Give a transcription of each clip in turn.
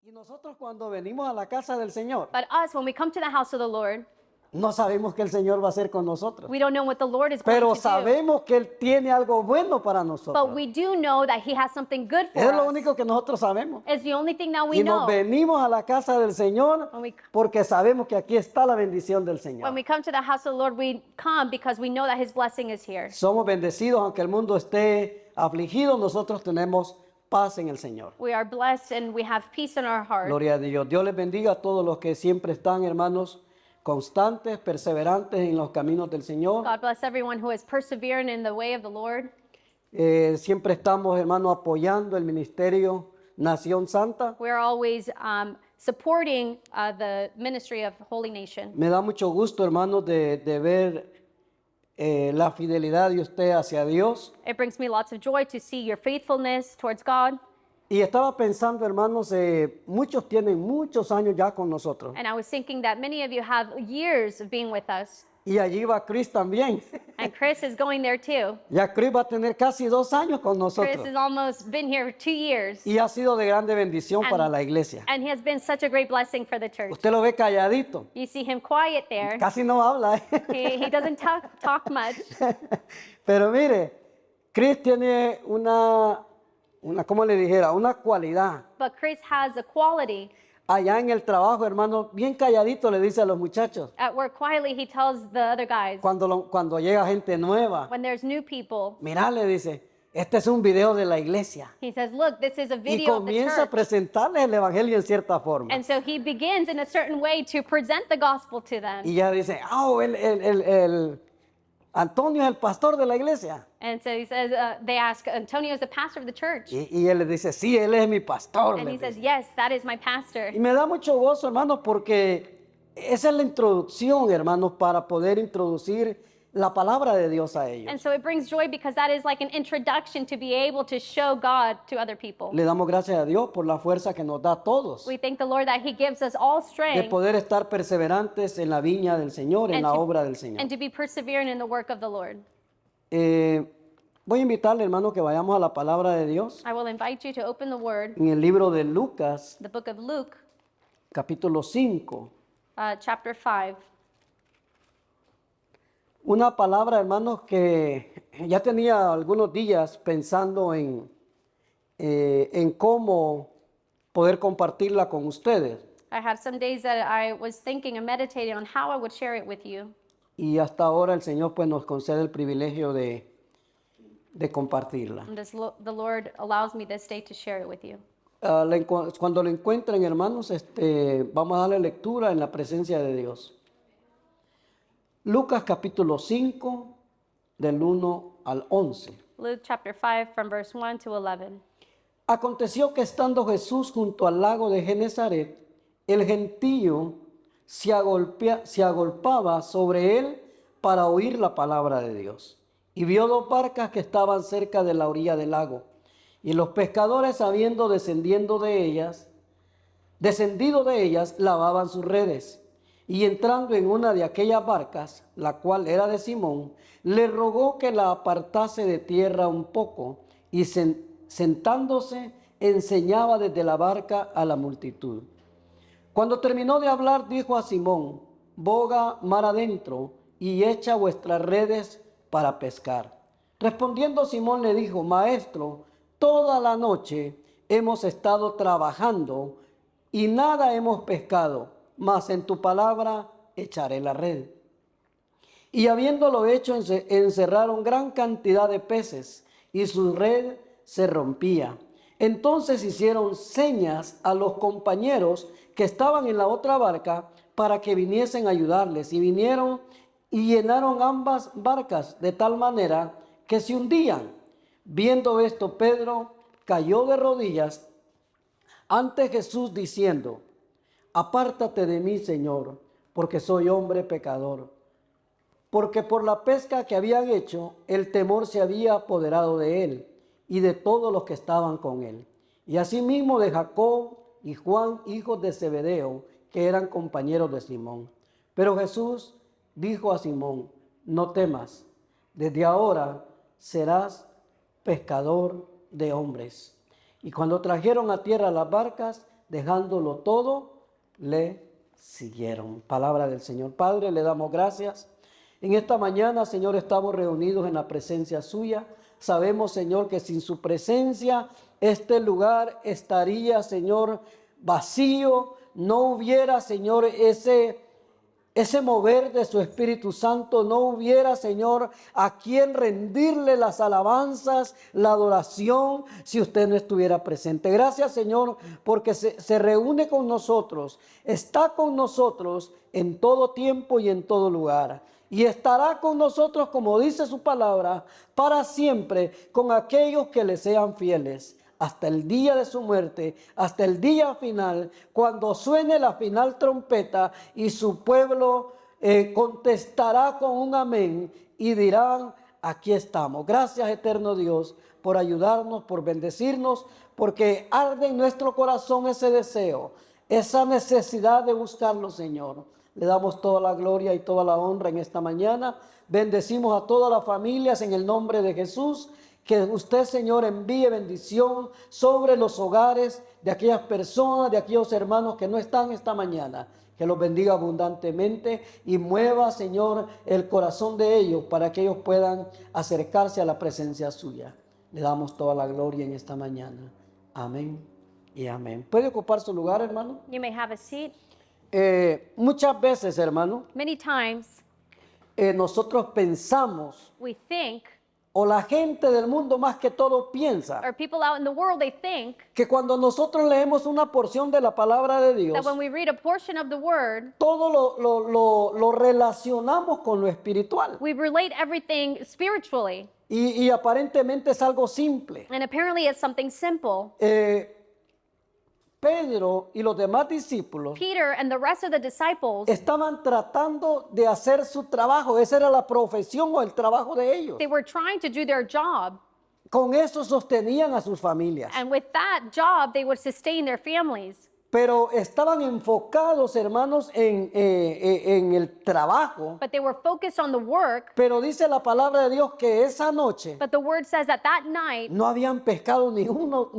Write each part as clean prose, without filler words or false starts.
Y nosotros cuando venimos a la casa del Señor, But us, when we come to the house of the Lord, no sabemos qué el Señor va a hacer con nosotros. we don't know what the Lord is going Pero to do. sabemos que Él tiene algo bueno para But nosotros. we do know that He has something good for Eso es lo us. único que nosotros sabemos. It's the only thing that we Y nos know. venimos a la casa del Señor porque sabemos que aquí está la bendición del When Señor. we come to the house of the Lord, we come because we know that His blessing is here. Somos bendecidos aunque el mundo esté afligido, nosotros tenemos paz en el Señor. We are blessed and we have peace in our heart. Gloria a Dios. Dios les bendiga a todos los que siempre están, hermanos, constantes, perseverantes en los caminos del Señor. God bless everyone who is persevering in the way of the Lord. Siempre estamos, hermanos, apoyando el ministerio Nación Santa. We are always supporting the ministry of Holy Nation. Me da mucho gusto, hermanos, de ver la fidelidad de usted hacia Dios. It brings me lots of joy to see your faithfulness towards God. Y estaba pensando, hermanos, muchos tienen muchos años ya con nosotros. And I was thinking that many of you have years of being with us. Y allí va Chris también. And Chris is going there too. Ya Chris va a tener casi 2 años con Chris nosotros. has almost been here 2 years. Y ha sido de grande bendición para la iglesia. And he has been such a great blessing for the church. Usted lo ve calladito. You see him quiet there. Casi no habla. He doesn't talk much. Pero mire, Chris tiene ¿cómo le dijera? Una cualidad. But Chris has a quality. Allá en el trabajo, hermano, bien calladito le dice a los muchachos. At work, quietly, he tells the other guys, Cuando llega gente nueva, when there's new people, mira, le dice, este es un video de la iglesia. he says, look, this is a Y video of the comienza a church. presentarles el evangelio en cierta forma. And so he begins in a certain way to present the gospel to them. Y ya dice, el Antonio es el pastor de la iglesia. And so he says, they ask, Antonio is the pastor of the church. Y él le dice, sí, él es mi pastor. And le he says, dice. yes, that is my pastor. Y me da mucho gozo, hermanos, porque esa es la introducción, hermanos, para poder introducir la palabra de Dios a ellos. And so it brings joy because that is like an introduction to be able to show God to other people. Le damos gracias a Dios por la fuerza que nos da a todos We thank the Lord that He gives us all de strength poder estar perseverantes en la viña del Señor, en and la to- obra del Señor. and to be persevering in the work of the Lord. Voy a invitarle, hermano, que vayamos a la palabra de Dios I will invite you to open the Word, en el libro de Lucas, the book of Luke, capítulo 5. chapter 5. Una palabra, hermanos, que ya tenía algunos días pensando en cómo poder compartirla con ustedes. I had some days that I was thinking and meditating on how I would share it with you. Y hasta ahora el Señor pues nos concede el privilegio de compartirla. And the Lord allows me this day to share it with you. Cuando lo encuentren, hermanos, vamos a darle lectura en la presencia de Dios. Lucas capítulo 5, del 1 al 11. Luke chapter 5 from verse 1 to 11. Aconteció que estando Jesús junto al lago de Genezaret, el gentío se agolpaba sobre él para oír la palabra de Dios. Y vio 2 barcas que estaban cerca de la orilla del lago. Y los pescadores, habiendo descendido de ellas, lavaban sus redes. Y entrando en una de aquellas barcas, la cual era de Simón, le rogó que la apartase de tierra un poco, y sentándose enseñaba desde la barca a la multitud. Cuando terminó de hablar, dijo a Simón: boga mar adentro y echa vuestras redes para pescar. Respondiendo Simón le dijo: Maestro, toda la noche hemos estado trabajando y nada hemos pescado, mas en tu palabra echaré la red. Y habiéndolo hecho, encerraron gran cantidad de peces y su red se rompía. Entonces hicieron señas a los compañeros que estaban en la otra barca para que viniesen a ayudarles. Y vinieron y llenaron ambas barcas de tal manera que se hundían. Viendo esto, Pedro cayó de rodillas ante Jesús diciendo: apártate de mí, Señor, porque soy hombre pecador. Porque por la pesca que habían hecho, el temor se había apoderado de él y de todos los que estaban con él. Y asimismo de Jacob y Juan, hijos de Zebedeo, que eran compañeros de Simón. Pero Jesús dijo a Simón: no temas, desde ahora serás pescador de hombres. Y cuando trajeron a tierra las barcas, dejándolo todo, le siguieron. Palabra del Señor. Padre, le damos gracias. En esta mañana, Señor, estamos reunidos en la presencia suya. Sabemos, Señor, que sin su presencia este lugar estaría, Señor, vacío. No hubiera, Señor, ese mover de su Espíritu Santo. No hubiera, Señor, a quien rendirle las alabanzas, la adoración, si usted no estuviera presente. Gracias, Señor, porque se reúne con nosotros, está con nosotros en todo tiempo y en todo lugar. Y estará con nosotros, como dice su palabra, para siempre, con aquellos que le sean fieles, hasta el día de su muerte, hasta el día final, cuando suene la final trompeta y su pueblo contestará con un amén y dirán, aquí estamos. Gracias, eterno Dios, por ayudarnos, por bendecirnos, porque arde en nuestro corazón ese deseo, esa necesidad de buscarlo, Señor. Le damos toda la gloria y toda la honra en esta mañana. Bendecimos a todas las familias en el nombre de Jesús. Que usted, Señor, envíe bendición sobre los hogares de aquellas personas, de aquellos hermanos que no están esta mañana. Que los bendiga abundantemente y mueva, Señor, el corazón de ellos para que ellos puedan acercarse a la presencia suya. Le damos toda la gloria en esta mañana. Amén y amén. ¿Puede ocupar su lugar, hermano? You may have a seat. Muchas veces, hermano, Many times nosotros pensamos, we think, o la gente del mundo más que todo piensa, or people out in the world, they think que cuando nosotros leemos una porción de la palabra de Dios, that when we read a portion of the word, todo lo relacionamos con lo espiritual. we relate everything spiritually. Y aparentemente es algo simple. And apparently it's something simple. Pedro y los demás discípulos Peter and the rest of the disciples, estaban tratando de hacer su trabajo. Esa era la profesión o el trabajo de ellos. they were trying to do their job. Con eso sostenían a sus familias. And with that job, they would sustain their families. Pero estaban enfocados, hermanos, en el trabajo. But they were focused on the work. Pero dice la palabra de Dios que esa noche But the word says that that night, no habían pescado ni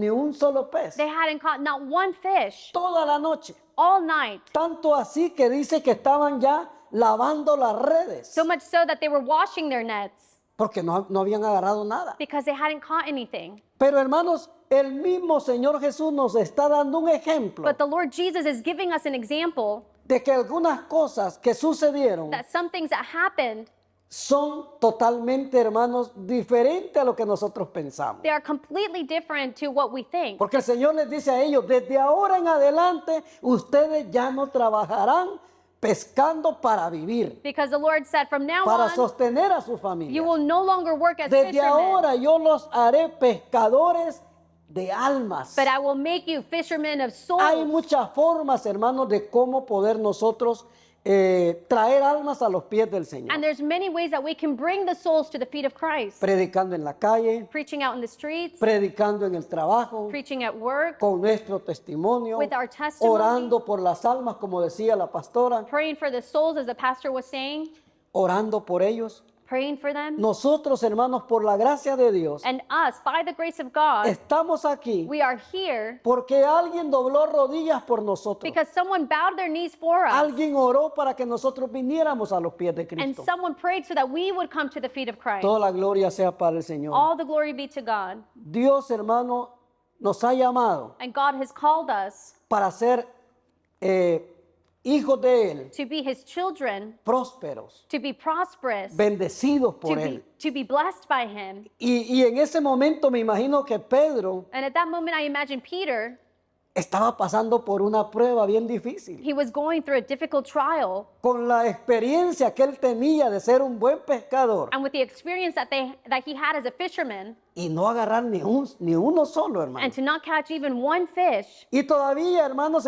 un solo pez. they hadn't caught not one fish Toda la noche. all night. Tanto así que dice que estaban ya lavando las redes. So much so that they were washing their nets Porque no habían agarrado nada. because they hadn't caught anything. Pero hermanos, el mismo Señor Jesús nos está dando un ejemplo But the Lord Jesus is giving us an example de que algunas cosas que sucedieron that some things that happened, son totalmente, hermanos, diferentes a lo que nosotros pensamos. they are completely different to what we think. Porque el Señor les dice a ellos, desde ahora en adelante, ustedes ya no trabajarán pescando para vivir, Because the Lord said, from now para on, sostener a su you familia. will no longer work as Desde fishermen, ahora yo los haré pescadores de almas. but I will make you fishermen of Hay souls. muchas formas, hermanos, de cómo poder nosotros traer almas a los pies del Señor. And there's many ways that we can bring the souls to the feet of Christ. Predicando en la calle, Preaching out in the streets, predicando en el trabajo, preaching at work, con nuestro testimonio, with our testimony, orando por las almas, como decía la pastora, praying for the souls, as the pastor was saying, orando por ellos. praying for them. Nosotros, hermanos, por la gracia de Dios, And us, by the grace of God, estamos aquí we are here porque alguien dobló rodillas por nosotros. because someone bowed their knees for us. Alguien oró para que nosotros viniéramos a los pies de And Cristo. someone prayed so that we would come to the feet of Christ. Toda la gloria sea para el Señor. All the glory be to God. Dios, hermano, nos ha llamado And God has called us para ser hijos de Él, to be His children, prósperos, to be prosperous, bendecidos por Él. to be blessed by Him. Y en ese momento me imagino que Pedro And at that moment, I imagine Peter, estaba pasando por una prueba bien difícil. he was going through a difficult trial. Con la experiencia que él tenía de ser un buen pescador And with the experience that he had as a fisherman, y no agarrar ni uno solo, hermano. and to not catch even one fish. Y todavía, hermanos,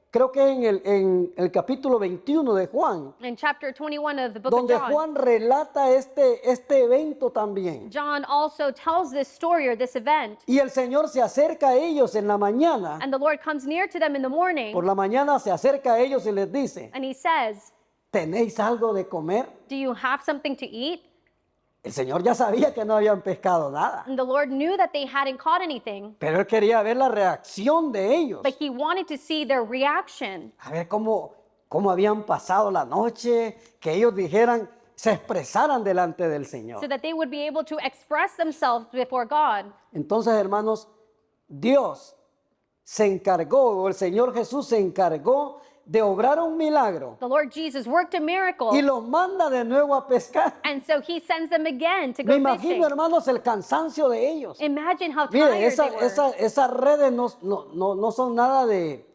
creo que en el capítulo 21 de Juan, In chapter 21 of the book of donde John, Juan relata este evento también. John also tells this story or this event. Y el Señor se acerca a ellos en la mañana. And the Lord comes near to them in the morning, Por la mañana se acerca a ellos y les dice, and He says, ¿tenéis algo de comer? do you have something to eat? El Señor ya sabía que no habían pescado nada, And the Lord knew that they hadn't caught anything, pero Él quería ver la reacción de ellos, but he wanted to see their reaction, a ver cómo habían pasado la noche, que ellos dijeran, se expresaran delante del Señor. so that they would be able to express themselves before God. Entonces, hermanos, Dios se encargó, o el Señor Jesús se encargó de obrar un milagro The Lord Jesus worked a miracle, y los manda de nuevo a pescar. and so he sends them again to Me go imagino, fishing. hermanos, el cansancio de ellos. Imagine how Mire, tired they were. esas redes no son nada de,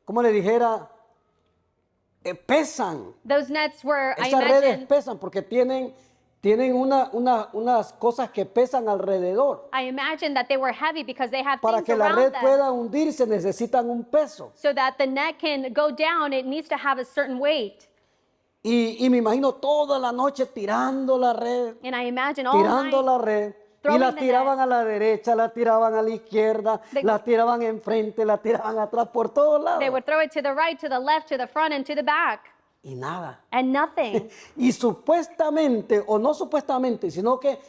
¿cómo le dijera? Pesan. Those nets were, I Esas redes imagine, pesan porque tienen unas cosas que pesan alrededor. that they were heavy because they have Para things que la around red them. pueda hundirse necesitan un peso. So that the net can go down, it needs to have a certain weight. Y me imagino toda la noche tirando la red, And I imagine all tirando night, la red. Y throwing la the tiraban a la derecha, la tiraban a la izquierda, They- la tiraban enfrente, la tiraban atrás, por todos lados. they would throw it to the right, to the left, to the front, and to the back. Y nada. And nothing. Y supuestamente, o no supuestamente, sino que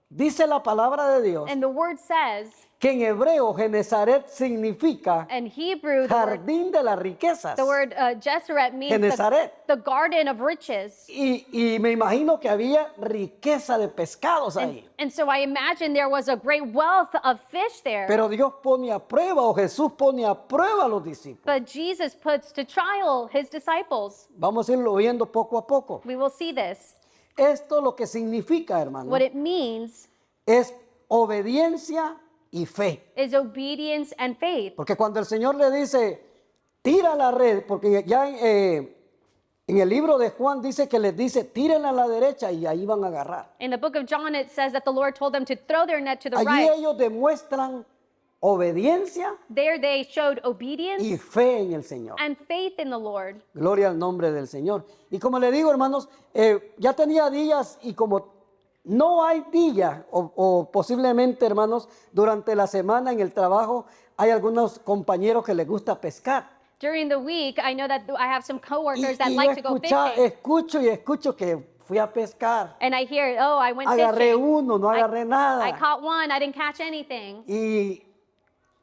dice la palabra de Dios And the word says, que en hebreo Genezaret significa in Hebrew, jardín de las riquezas. the word Jezreel means Genezaret. the garden of riches. Y me imagino que había riqueza de pescados ahí. And so I imagine there was a great wealth of fish there. Pero Dios pone a prueba, o Jesús pone a prueba a los discípulos. But Jesus puts to trial his disciples. Vamos a irlo viendo poco a poco. We will see this. Esto lo que significa, hermano, What it means es obediencia y fe. is obedience and faith. Porque cuando el Señor le dice, tira la red, porque ya en el libro de Juan dice que les dice, tírenla a la derecha y ahí van a agarrar. In the book of John, it says that the Lord told them to throw their net to the Allí right. ellos demuestran obediencia There they showed y obedience fe en el Señor. and faith in the Lord. Gloria al nombre del Señor. Y como le digo, hermanos, ya tenía días y como no hay día, o posiblemente, hermanos, durante la semana en el trabajo hay algunos compañeros que les gusta pescar. During the week, I know that I have some Y, coworkers that y like to go fishing. escucho que fui a pescar. And I hear, oh, I went Agarré fishing. uno, no agarré I nada. caught one, I didn't catch anything.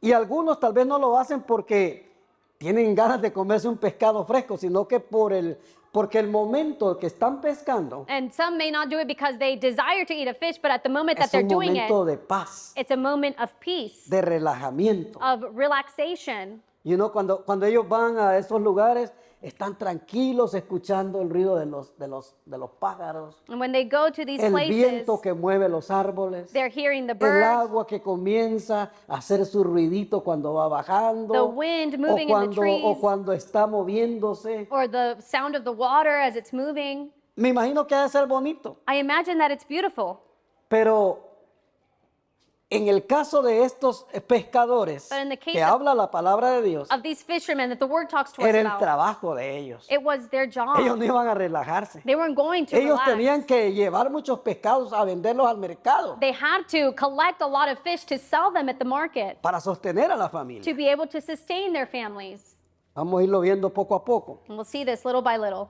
Y algunos tal vez no lo hacen porque tienen ganas de comerse un pescado fresco, sino que porque el momento que están pescando And some may not do it because they desire to eat a fish, but at the moment that es they're un doing it, momento de paz, it's a moment of peace, de relajamiento. of relaxation. Y cuando ellos van a esos lugares, están tranquilos escuchando el ruido de los pájaros, And when they go to these el places, viento que mueve los árboles, they're hearing the el birds, agua que comienza a hacer su ruidito cuando va bajando, the wind moving in the trees, o cuando está moviéndose. or the sound of the water as it's moving. Me imagino que ha de ser bonito, I imagine that it's beautiful. pero en el caso de estos pescadores But in the case que of- habla la palabra de Dios, Of these fishermen that the word talks to us era el about, trabajo de ellos. it was their job. Ellos no iban a relajarse. They weren't going to Ellos relax. tenían que llevar muchos pescados a venderlos al mercado They had to collect a lot of fish to sell them at the market para sostener a la familia. to be able to sustain their families. Vamos a irlo viendo poco a poco. And we'll see this little by little.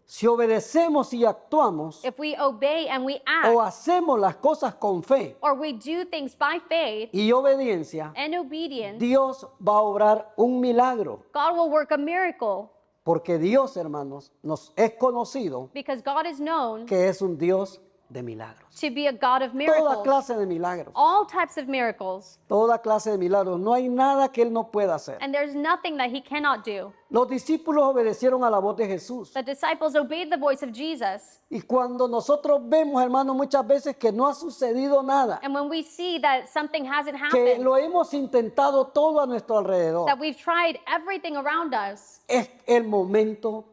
Si obedecemos y actuamos If we obey and we o act, hacemos las cosas con fe or we do things by faith y obediencia, and obedience, Dios va a obrar un milagro. God will work a miracle Porque Dios, hermanos, nos es conocido because God is known que es un Dios de milagros. to be a God of Toda miracles. clase de milagros. All types of miracles. Toda clase de milagros. No hay nada que Él no pueda hacer. And there's nothing that he cannot do. Los discípulos obedecieron a la voz de Jesús. The disciples obeyed the voice of Jesus. Y cuando nosotros vemos, hermanos, muchas veces que no ha sucedido nada, And when we see that something hasn't que happened, lo hemos intentado todo a nuestro alrededor, that we've tried everything around us, es el momento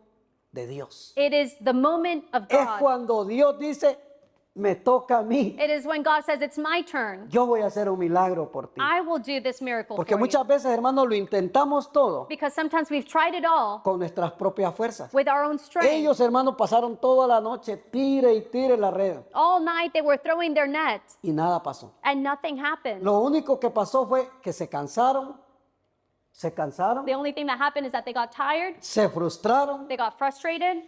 de Dios. it is the moment of Es God. cuando Dios dice, me toca a mí. It is when God says, it's my turn. Yo voy a hacer un milagro por ti. I will do this miracle Porque for you. muchas veces, hermanos, lo intentamos todo Because sometimes we've tried it all con nuestras propias fuerzas. with our own strength. Ellos, hermanos, pasaron toda la noche, tire y tire la red. All night they were throwing their net Y nada pasó. and nothing happened. Lo único que pasó fue que se cansaron, The only thing that happened is that they got tired, se frustraron, they got frustrated,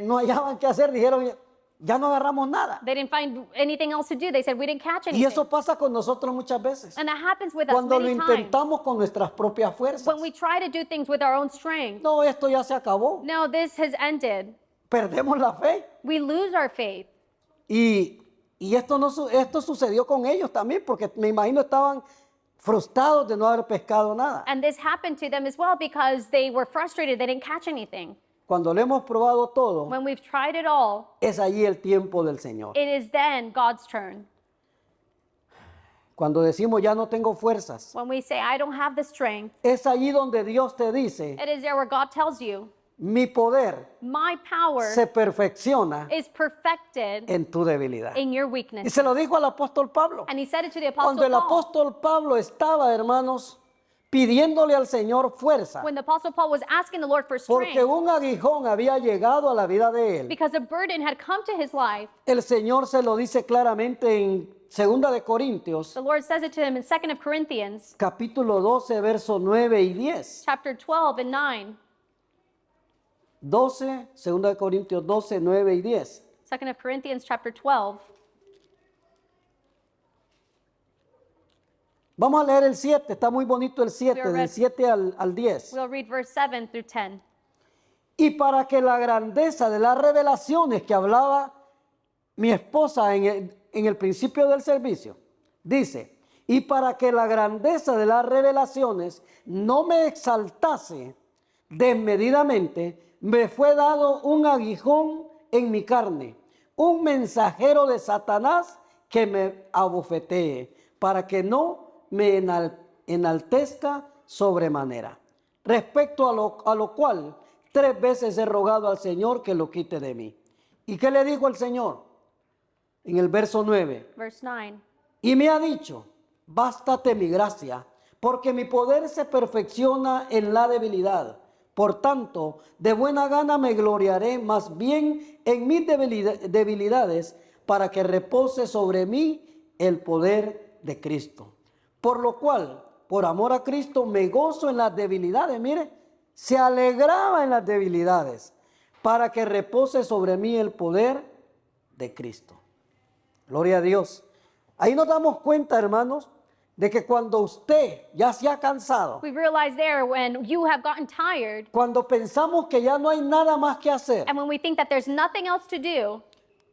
no hallaban qué hacer, dijeron, ya no agarramos nada. They didn't find anything else to do. They said, we didn't catch Y anything. eso pasa con nosotros muchas veces. And that happens with us Cuando lo many times. intentamos con nuestras propias fuerzas. When we try to do things with our own strength. No, esto ya se acabó. No, this has ended. Perdemos la fe. We lose our faith. Y esto, esto sucedió con ellos también, porque me imagino estaban frustrados de no haber pescado nada. And this happened to them as well because they were frustrated. They didn't catch anything. Cuando lo hemos probado todo, When we've tried it all, es allí el tiempo del Señor. it is then God's turn. Cuando decimos ya no tengo fuerzas, When we say, I don't have the strength, es allí donde Dios te dice, it is there where God tells you, mi poder my power se perfecciona is perfected en tu debilidad. in your Y weakness. se lo dijo al apóstol Pablo. And he said it to the Cuando Apostle el Paul. apóstol Pablo estaba, hermanos, pidiéndole al Señor fuerza, When the Apostle Paul was asking the Lord for porque strength, un aguijón había llegado a la vida de él. because a burden had come to his life, El Señor se lo dice claramente en 2 de Corintios, the Lord says it to him in 2 of Corinthians, capítulo 12, versos 9 y 10. chapter 12 and 9. 12, 2 de Corintios 12, 9 y 10. 2 of Corinthians chapter 12. Vamos a leer el 7, está muy bonito el 7, We are del ready. 7 al 10. We'll read verse 7 through 10. Y para que la grandeza de las revelaciones que hablaba mi esposa en el principio del servicio, dice, y para que la grandeza de las revelaciones no me exaltase desmedidamente, me fue dado un aguijón en mi carne, un mensajero de Satanás que me abofetee, para que no me enaltezca sobremanera. Respecto a lo cual 3 veces he rogado al Señor que lo quite de mí. ¿Y qué le dijo el Señor? En el verso 9. Verse 9. Y me ha dicho, bástate mi gracia, porque mi poder se perfecciona en la debilidad. Por tanto, de buena gana me gloriaré más bien en mis debilidades, para que repose sobre mí el poder de Cristo. Por lo cual, por amor a Cristo, me gozo en las debilidades. Mire, se alegraba en las debilidades, para que repose sobre mí el poder de Cristo. Gloria a Dios. Ahí nos damos cuenta, hermanos, de que cuando usted ya se ha cansado, We realize there when you have gotten tired cuando pensamos que ya no hay nada más que hacer, and when we think that there's nothing else to do,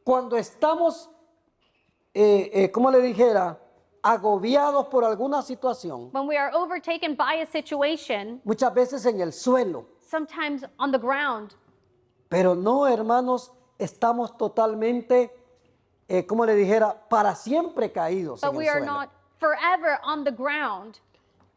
cuando estamos, como le dijera, agobiados por alguna situación, when we are overtaken by a situation, muchas veces en el suelo, sometimes on the ground, pero no, hermanos, estamos totalmente, como le dijera, para siempre caídos but en we el are suelo, not forever on the ground,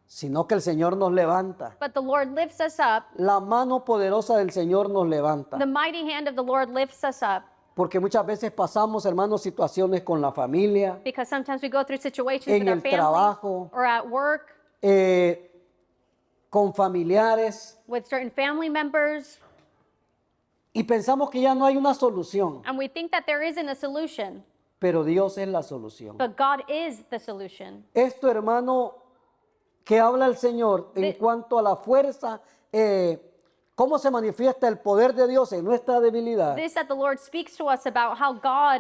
sino que el Señor nos levanta. but the Lord lifts us up. La mano poderosa del Señor nos levanta. The mighty hand of the Lord lifts us up, Porque muchas veces pasamos, hermanos, situaciones con la familia, because sometimes we go through situations en with our el family trabajo, or at work con familiares, with certain family members, y pensamos que ya no hay una solución, and we think that there isn't a solution, pero Dios es la solución. but God is the solution. Esto, hermano, que habla el Señor en cuanto a la fuerza, cómo se manifiesta el poder de Dios en nuestra debilidad, This that the Lord speaks to us about how God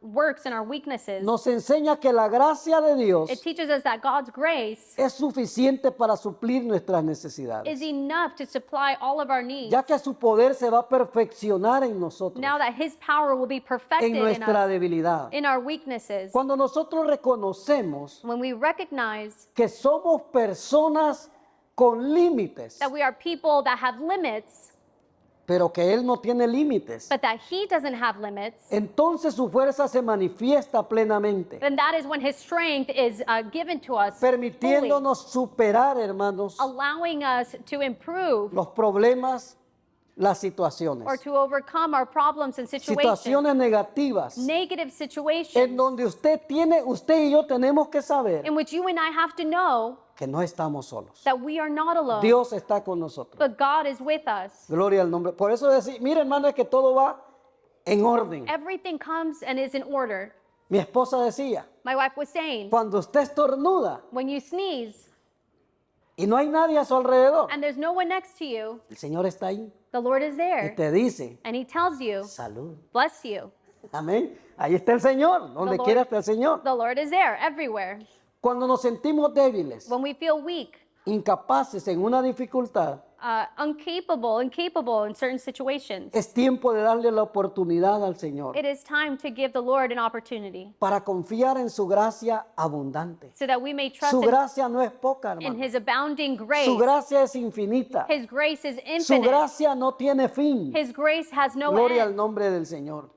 works in our weaknesses. nos enseña que la gracia de Dios It teaches us that God's grace es suficiente para suplir nuestras necesidades, is enough to supply all of our needs. ya que su poder se va a perfeccionar en nosotros, Now that His power will be perfected en in nuestra us, debilidad. in our weaknesses. Cuando nosotros reconocemos When we recognize que somos personas con límites, that we are people that have limits, pero que Él no tiene límites, but that He doesn't have limits, entonces su fuerza se manifiesta plenamente, then that is when His strength is given to us, fully, permitiéndonos superar, hermanos, allowing us to improve los problemas, las situaciones, or to overcome our problems and situations, situaciones negativas, negative situations, en donde usted y yo tenemos que saber in which you and I have to know que no estamos solos. that we are not alone, Dios está con nosotros. but God is with us. Gloria al nombre. Por eso decir, mire, hermano, es que todo va en orden. Everything comes and is in order. Mi esposa decía, My wife was saying, cuando usted estornuda when you sneeze y no hay nadie a su alrededor, and there's no one next to you, el Señor está ahí the Lord is y there te dice, and He tells you, salud. bless you. Amén. Ahí está el Señor, donde Lord- quiera está el Señor. The Lord is there everywhere. Cuando nos sentimos débiles, When we feel weak, incapaces en una dificultad, incapable in certain situations, es tiempo de darle la oportunidad al Señor it is time to give the Lord an opportunity para confiar en su gracia abundante. so that we may trust Su gracia no es poca, in hermano. His abounding grace. Su gracia es infinita. His grace is Su infinite. gracia no tiene fin. His grace has no Gloria al end. nombre del Señor.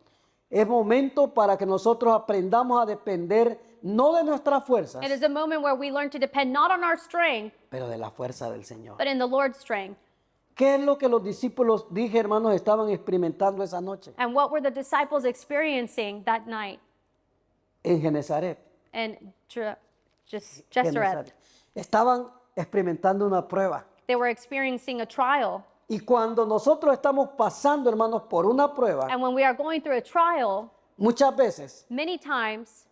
Es momento para que nosotros aprendamos a depender no de nuestras fuerzas, It is a moment where we learn to depend not on our strength, pero de la fuerza del Señor. but in the Lord's strength. ¿Qué es lo que los discípulos, dije hermanos, estaban experimentando esa noche And what were the disciples experiencing that night en Genezaret? in Gennesaret? Genezaret. Estaban experimentando una prueba. They were experiencing a trial. Y cuando nosotros estamos pasando, hermanos, por una prueba, And when we are going through a trial, muchas veces many times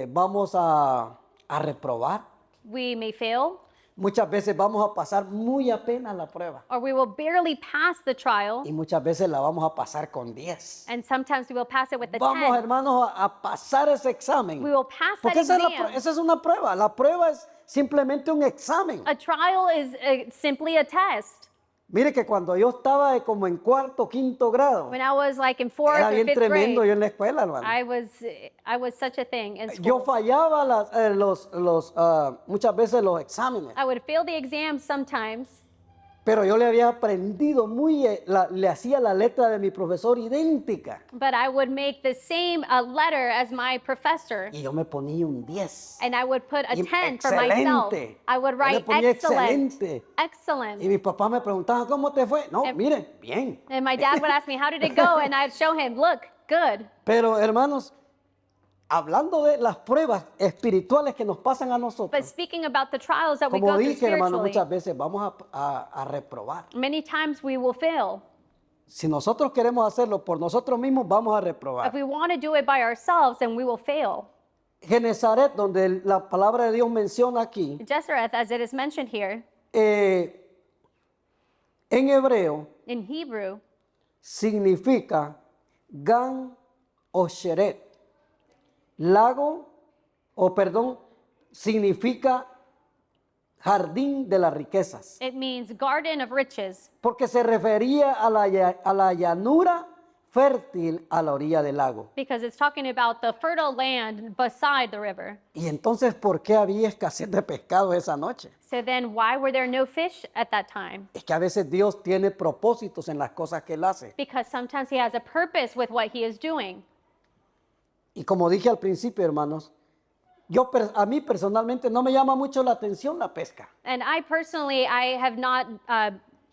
vamos a reprobar. we may fail, Muchas veces vamos a pasar muy apenas la prueba. or we will barely pass the trial, Y muchas veces la vamos a pasar con 10. and sometimes we will pass it with a Vamos, 10. hermanos, a pasar ese examen. We will pass that Porque exam. esa es una prueba. La prueba es simplemente un examen. A trial is simply a test. Mire que cuando yo estaba como en cuarto, quinto grado, When I was like in fourth era or bien fifth tremendo grade, yo en la escuela, hermano. I was such a thing in Yo school. fallaba muchas veces los exámenes, I would fail the exam sometimes, pero yo le había aprendido le hacía la letra de mi profesor idéntica. but I would make the same letter as my professor, Y yo me ponía un 10. and I would put a Y 10 for myself. excelente. I would Yo le write ponía excellent, excelente. excellent. Y mis papás me preguntaban, ¿cómo te fue? No, mire, bien. And my dad would ask me, how did it go? And I'd show him, look, good. Pero hermanos, hablando de las pruebas espirituales que nos pasan a But nosotros, speaking about the trials that we como go through dije, hermanos, spiritually, muchas veces vamos a reprobar. many times we will fail. Si nosotros queremos hacerlo por nosotros mismos, vamos a If reprobar. we want to do it by ourselves, then we will fail. Genezaret, donde la palabra de Dios menciona aquí, Gennesaret, as it is mentioned here, en hebreo in Hebrew, significa Gan Osheret. Lago, significa jardín de las riquezas. it means garden of riches Porque se refería a la llanura fértil a la orilla del lago. because it's talking about the fertile land beside the river. Y entonces, ¿por qué había escasez de pescado esa noche? So then why were there no fish at that time? Es que a veces Dios tiene propósitos en las cosas que Él hace. Because sometimes he has a purpose with what he is doing. Y como dije al principio, hermanos, a mí personalmente no me llama mucho la atención la pesca. And I personally, I have not,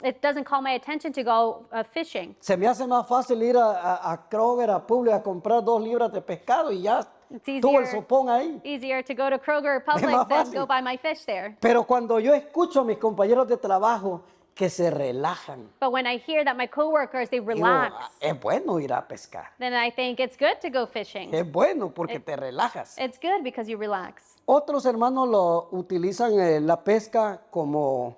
it doesn't call my attention to go fishing. Se me hace más fácil ir a Kroger, a Publix, a comprar 2 libras de pescado y ya It's tuvo el easier, sopón ahí. easier to go to Kroger or más Publix than fácil. go buy my fish there. Pero cuando yo escucho a mis compañeros de trabajo que se relajan, But when I hear that my coworkers, they digo, relax, es bueno ir a pescar. then I think it's good to go fishing. Es bueno porque te relajas. It's good because you relax. Otros hermanos lo utilizan la pesca como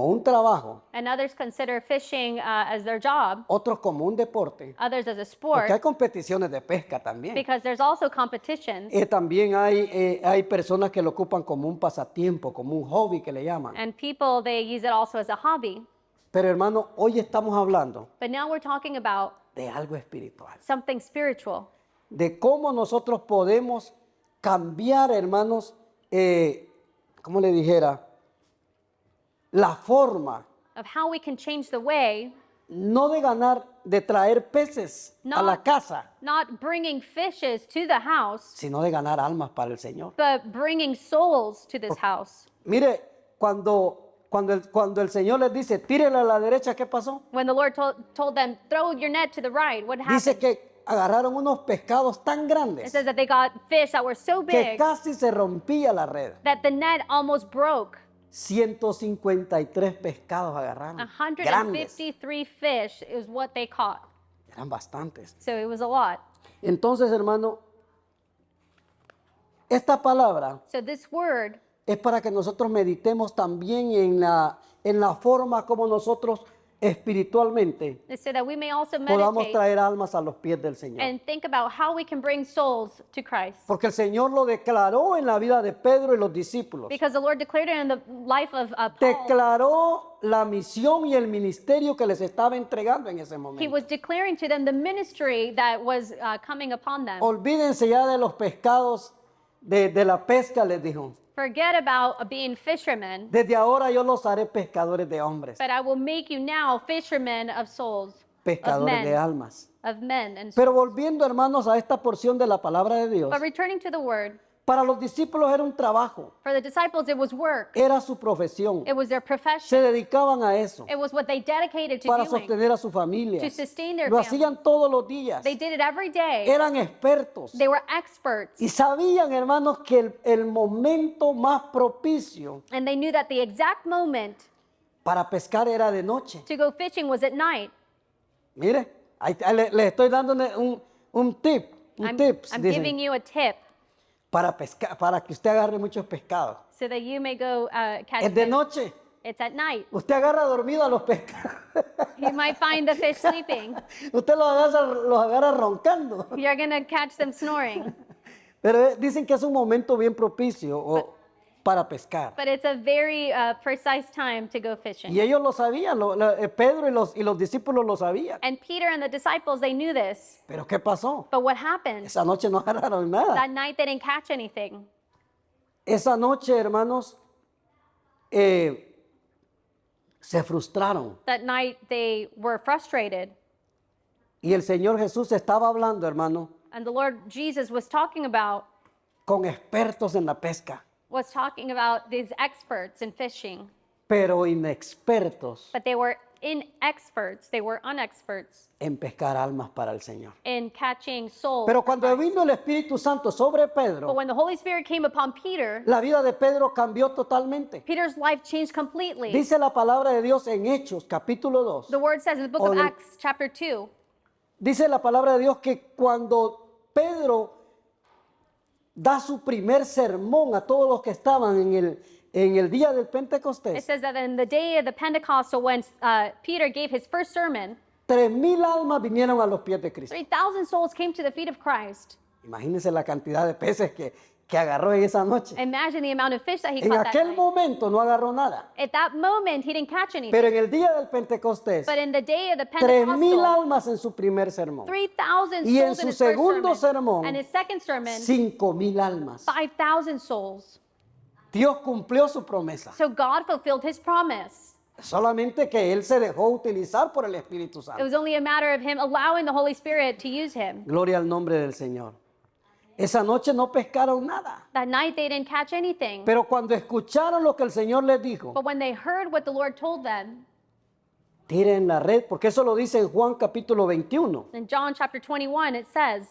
un trabajo, And others consider fishing as their job, otros como un deporte. others as a sport, Porque hay competiciones de pesca también. because there's also competitions. También hay personas que lo ocupan como un pasatiempo, como un hobby que le llaman. And people, they use it also as a hobby. Pero hermano, hoy estamos hablando But now we're talking about de algo espiritual. something spiritual, De cómo nosotros podemos cambiar, hermanos, ¿cómo le dijera? La forma, of how we can change the way, no de traer peces a la casa, not bringing fishes to the house, sino de ganar almas para el Señor. but bringing souls to this house. Mire, cuando el Señor les dice, tírele a la derecha, ¿qué pasó? When the Lord told them, throw your net to the right, what Dice happened? que agarraron unos pescados tan It grandes says that they got fish that were so que big casi se rompía la red. that the net almost broke. 153 pescados agarraron. Grandes. 153 fish is what they caught. Eran bastantes. So it was a lot. Entonces, hermano, esta palabra So this word es para que nosotros meditemos también en la forma como nosotros espiritualmente is so that we may also podamos meditate traer almas a los pies del Señor. and think about how we can bring souls to Christ. Porque el Señor lo declaró en la vida de Pedro y los discípulos. Because the Lord declared it in the life of Paul. Declaró la misión y el ministerio que les estaba entregando en ese He momento. was declaring to them the ministry that was coming upon them. Olvídense ya de los pescados, de la pesca, les dijo. Forget about being fishermen, Desde ahora yo los haré pescadores de hombres, but I will make you now fishermen of souls, of pescadores de men, almas. of men. And Pero volviendo, hermanos, a esta porción de la palabra de Dios, but returning to the word, para los discípulos era un trabajo, for the disciples it was work. era su profesión. It was their Se profession. dedicaban a eso It was what they dedicated to para doing. sostener a su familia. To sustain their Lo family. hacían todos los días. They did it every day. Eran expertos. They were experts. Y sabían, hermanos, que el momento más propicio And they knew that the exact moment para pescar era de noche. to go fishing was at night. Mire, ahí les estoy dando un tip, tips, I'm dicen, giving you a tip para pescar, para que usted agarre muchos pescados. so that you may go catch Es de fish. noche. It's at night. Usted agarra dormido a los pescados. You might find the fish sleeping. Usted los agarra roncando. You're going to catch them snoring. Pero dicen que es un momento bien propicio para pescar. But it's a very precise time to go fishing. Y ellos lo sabían, Pedro y los discípulos lo sabían. And Peter and the disciples, they knew this. Pero ¿qué pasó? But what happened? Esa noche no agarraron nada. That night they didn't catch anything. Esa noche, hermanos, se frustraron. That night they were frustrated. Y el Señor Jesús estaba hablando, hermano, And the Lord Jesus was talking about these experts in fishing. pero inexpertos But they were inexperts. They were unexperts en pescar almas para el Señor. in catching souls. Pero for cuando Christ. vino el Espíritu Santo sobre But Pedro, when the Holy Spirit came upon Peter, la vida de Pedro cambió totalmente. Peter's life changed completely. Dice la palabra de Dios en Hechos, capítulo 2. The word says in the book of Or- Acts, chapter 2, Dice la palabra de Dios que cuando Pedro da su primer sermón a todos los que estaban en el día del it Pentecostés, says that in the day of the Pentecostal, when Peter gave his first sermon, 3,000 almas vinieron a los pies de Cristo. 3,000 souls came to the feet of Christ. Imagínense la cantidad de peces que agarró en esa noche. Imagine the amount of fish that he En caught that aquel night. momento no agarró nada. At that moment, he didn't catch anything. Pero en el día del Pentecostés, But in the day of the 3,000 Pentecostal, almas en su primer sermón. 3,000 Y en souls in su his first segundo sermon. sermón, And his second sermon, 5,000 almas. 5,000 souls. Dios cumplió su promesa. So God fulfilled his promise. Solamente que Él se dejó utilizar por el Espíritu It Santo. was only a matter of him allowing the Holy Spirit to use him. Gloria al nombre del Señor. Esa noche no pescaron nada. That night they didn't catch anything. Pero cuando escucharon lo que el Señor les dijo, But when they heard what the Lord told them, tiren la red, porque eso lo dice en Juan capítulo 21, in John chapter 21, it says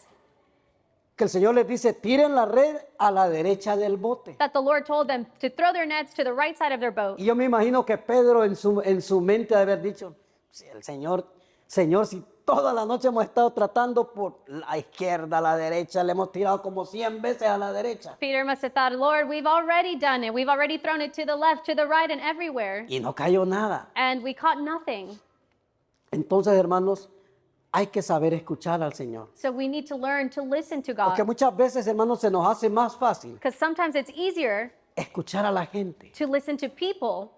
que el Señor les dice, tiren la red a la derecha del bote. that the Lord told them to throw their nets to the right side of their boat. Y yo me imagino que Pedro en su mente de haber dicho, "Sí, el Señor, si toda la noche hemos estado tratando por la izquierda, la derecha, le hemos tirado como 100 veces a la derecha Peter must have thought, Lord, we've already done it. We've already thrown it to the left, to the right, and everywhere. y no cayó nada. And we caught nothing. Entonces, hermanos, hay que saber escuchar al Señor. So we need to learn to listen to Porque God. muchas veces, hermanos, se nos hace más fácil Because sometimes it's easier escuchar a la gente to listen to people,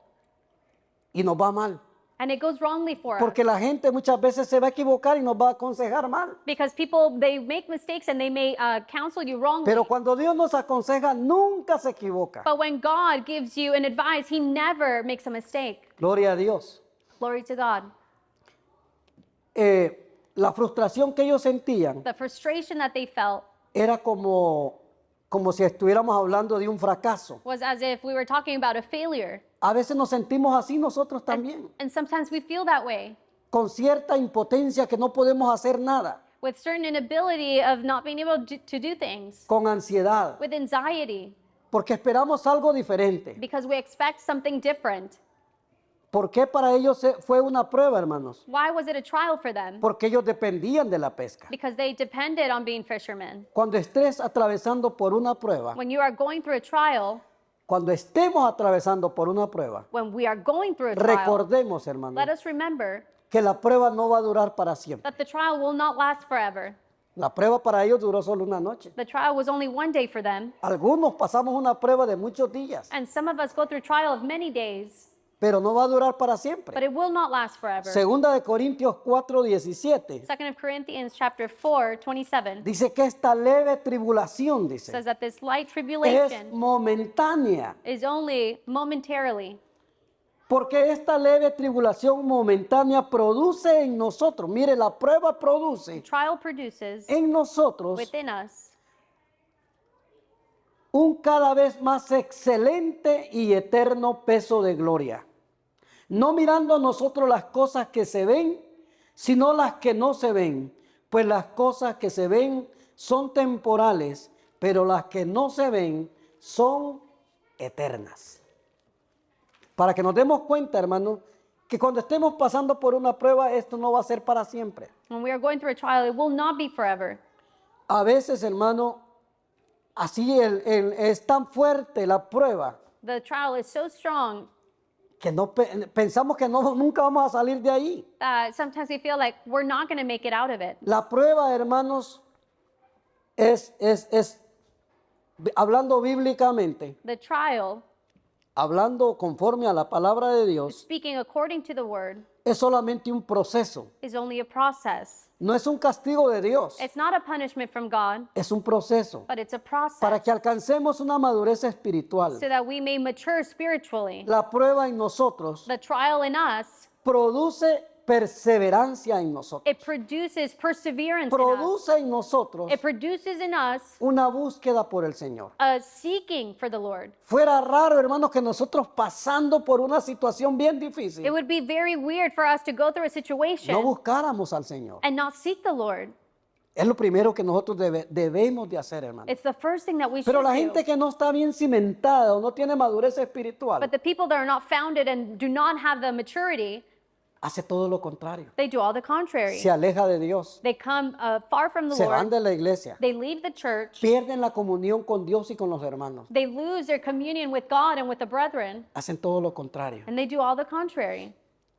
y nos va mal. and it goes wrongly for us. Porque la gente muchas veces se va a equivocar y nos va a aconsejar mal. Because people, they make mistakes and they may counsel you wrongly. Pero cuando Dios nos aconseja, nunca se equivoca. But when God gives you an advice, he never makes a mistake. Gloria a Dios. Glory to God. La frustración que ellos sentían The frustration that they felt era como si estuviéramos hablando de un fracaso. was as if we were talking about a failure. A veces nos sentimos así nosotros también, And sometimes we feel that way, con cierta impotencia que no podemos hacer nada, with certain inability of not being able to do things, con ansiedad, with anxiety, porque esperamos algo diferente. because we expect something different. ¿Por qué para ellos fue una prueba, hermanos? Why was it a trial for them? Porque ellos dependían de la pesca. Because they depended on being fishermen. Cuando estés atravesando por una prueba, When you are going through a trial, Cuando estemos atravesando por una prueba, when we are going through a trial, recordemos, hermano, let us remember que la prueba no va a durar para siempre. that the trial will not last forever. La prueba para ellos duró solo una noche. The trial was only one day for them, Algunos pasamos una prueba de muchos días, and some of us go through trial of many days, pero no va a durar para but siempre. it will not last forever. Segunda de Corintios 4:17 2 of Corinthians chapter 4:27 dice que esta leve tribulación, dice, says that this light es tribulation momentánea. is only momentarily, Porque esta leve tribulación momentánea produce en nosotros, mire, la prueba produce trial produces en nosotros within us un cada vez más excelente y eterno peso de gloria. No mirando a nosotros las cosas que se ven, sino las que no se ven. Pues las cosas que se ven son temporales, pero las que no se ven son eternas. Para que nos demos cuenta, hermano, que cuando estemos pasando por una prueba, esto no va a ser para siempre. when we are going through a trial, it will not be forever. A veces, hermano, así es tan fuerte la prueba The trial is so strong que pensamos que nunca vamos a salir de ahí. that sometimes we feel like we're not going to make it out of it. La prueba, hermanos, es hablando bíblicamente, The trial, hablando conforme a la palabra de Dios, speaking according to the word, es solamente un proceso. is only a process. No es un castigo de Dios, It's not a punishment from God, es un proceso but it's a process para que alcancemos una madurez espiritual. so that we may mature spiritually. La prueba en nosotros The trial in us, produce perseverancia en nosotros. it produces perseverance in us. Produce en nosotros It produces in us una búsqueda por el Señor. a seeking for the Lord. Fuera raro, hermanos, que nosotros pasando por una situación bien It difícil, would be very weird for us to go through a no situation buscáramos al Señor. and not seek the Lord. Es lo primero que nosotros debemos de hacer, hermano. It's the first thing that we Pero should la do. gente que no está bien cimentada o no tiene madurez espiritual, But the people that are not founded and do not have the maturity, hace todo lo contrario. they do all the contrary. Se aleja de Dios, They come far from the se van Lord. de la iglesia, They leave the church. pierden la comunión con Dios y con los hermanos. They lose their communion with God and with the brethren. Hacen todo lo contrario. And they do all the contrary.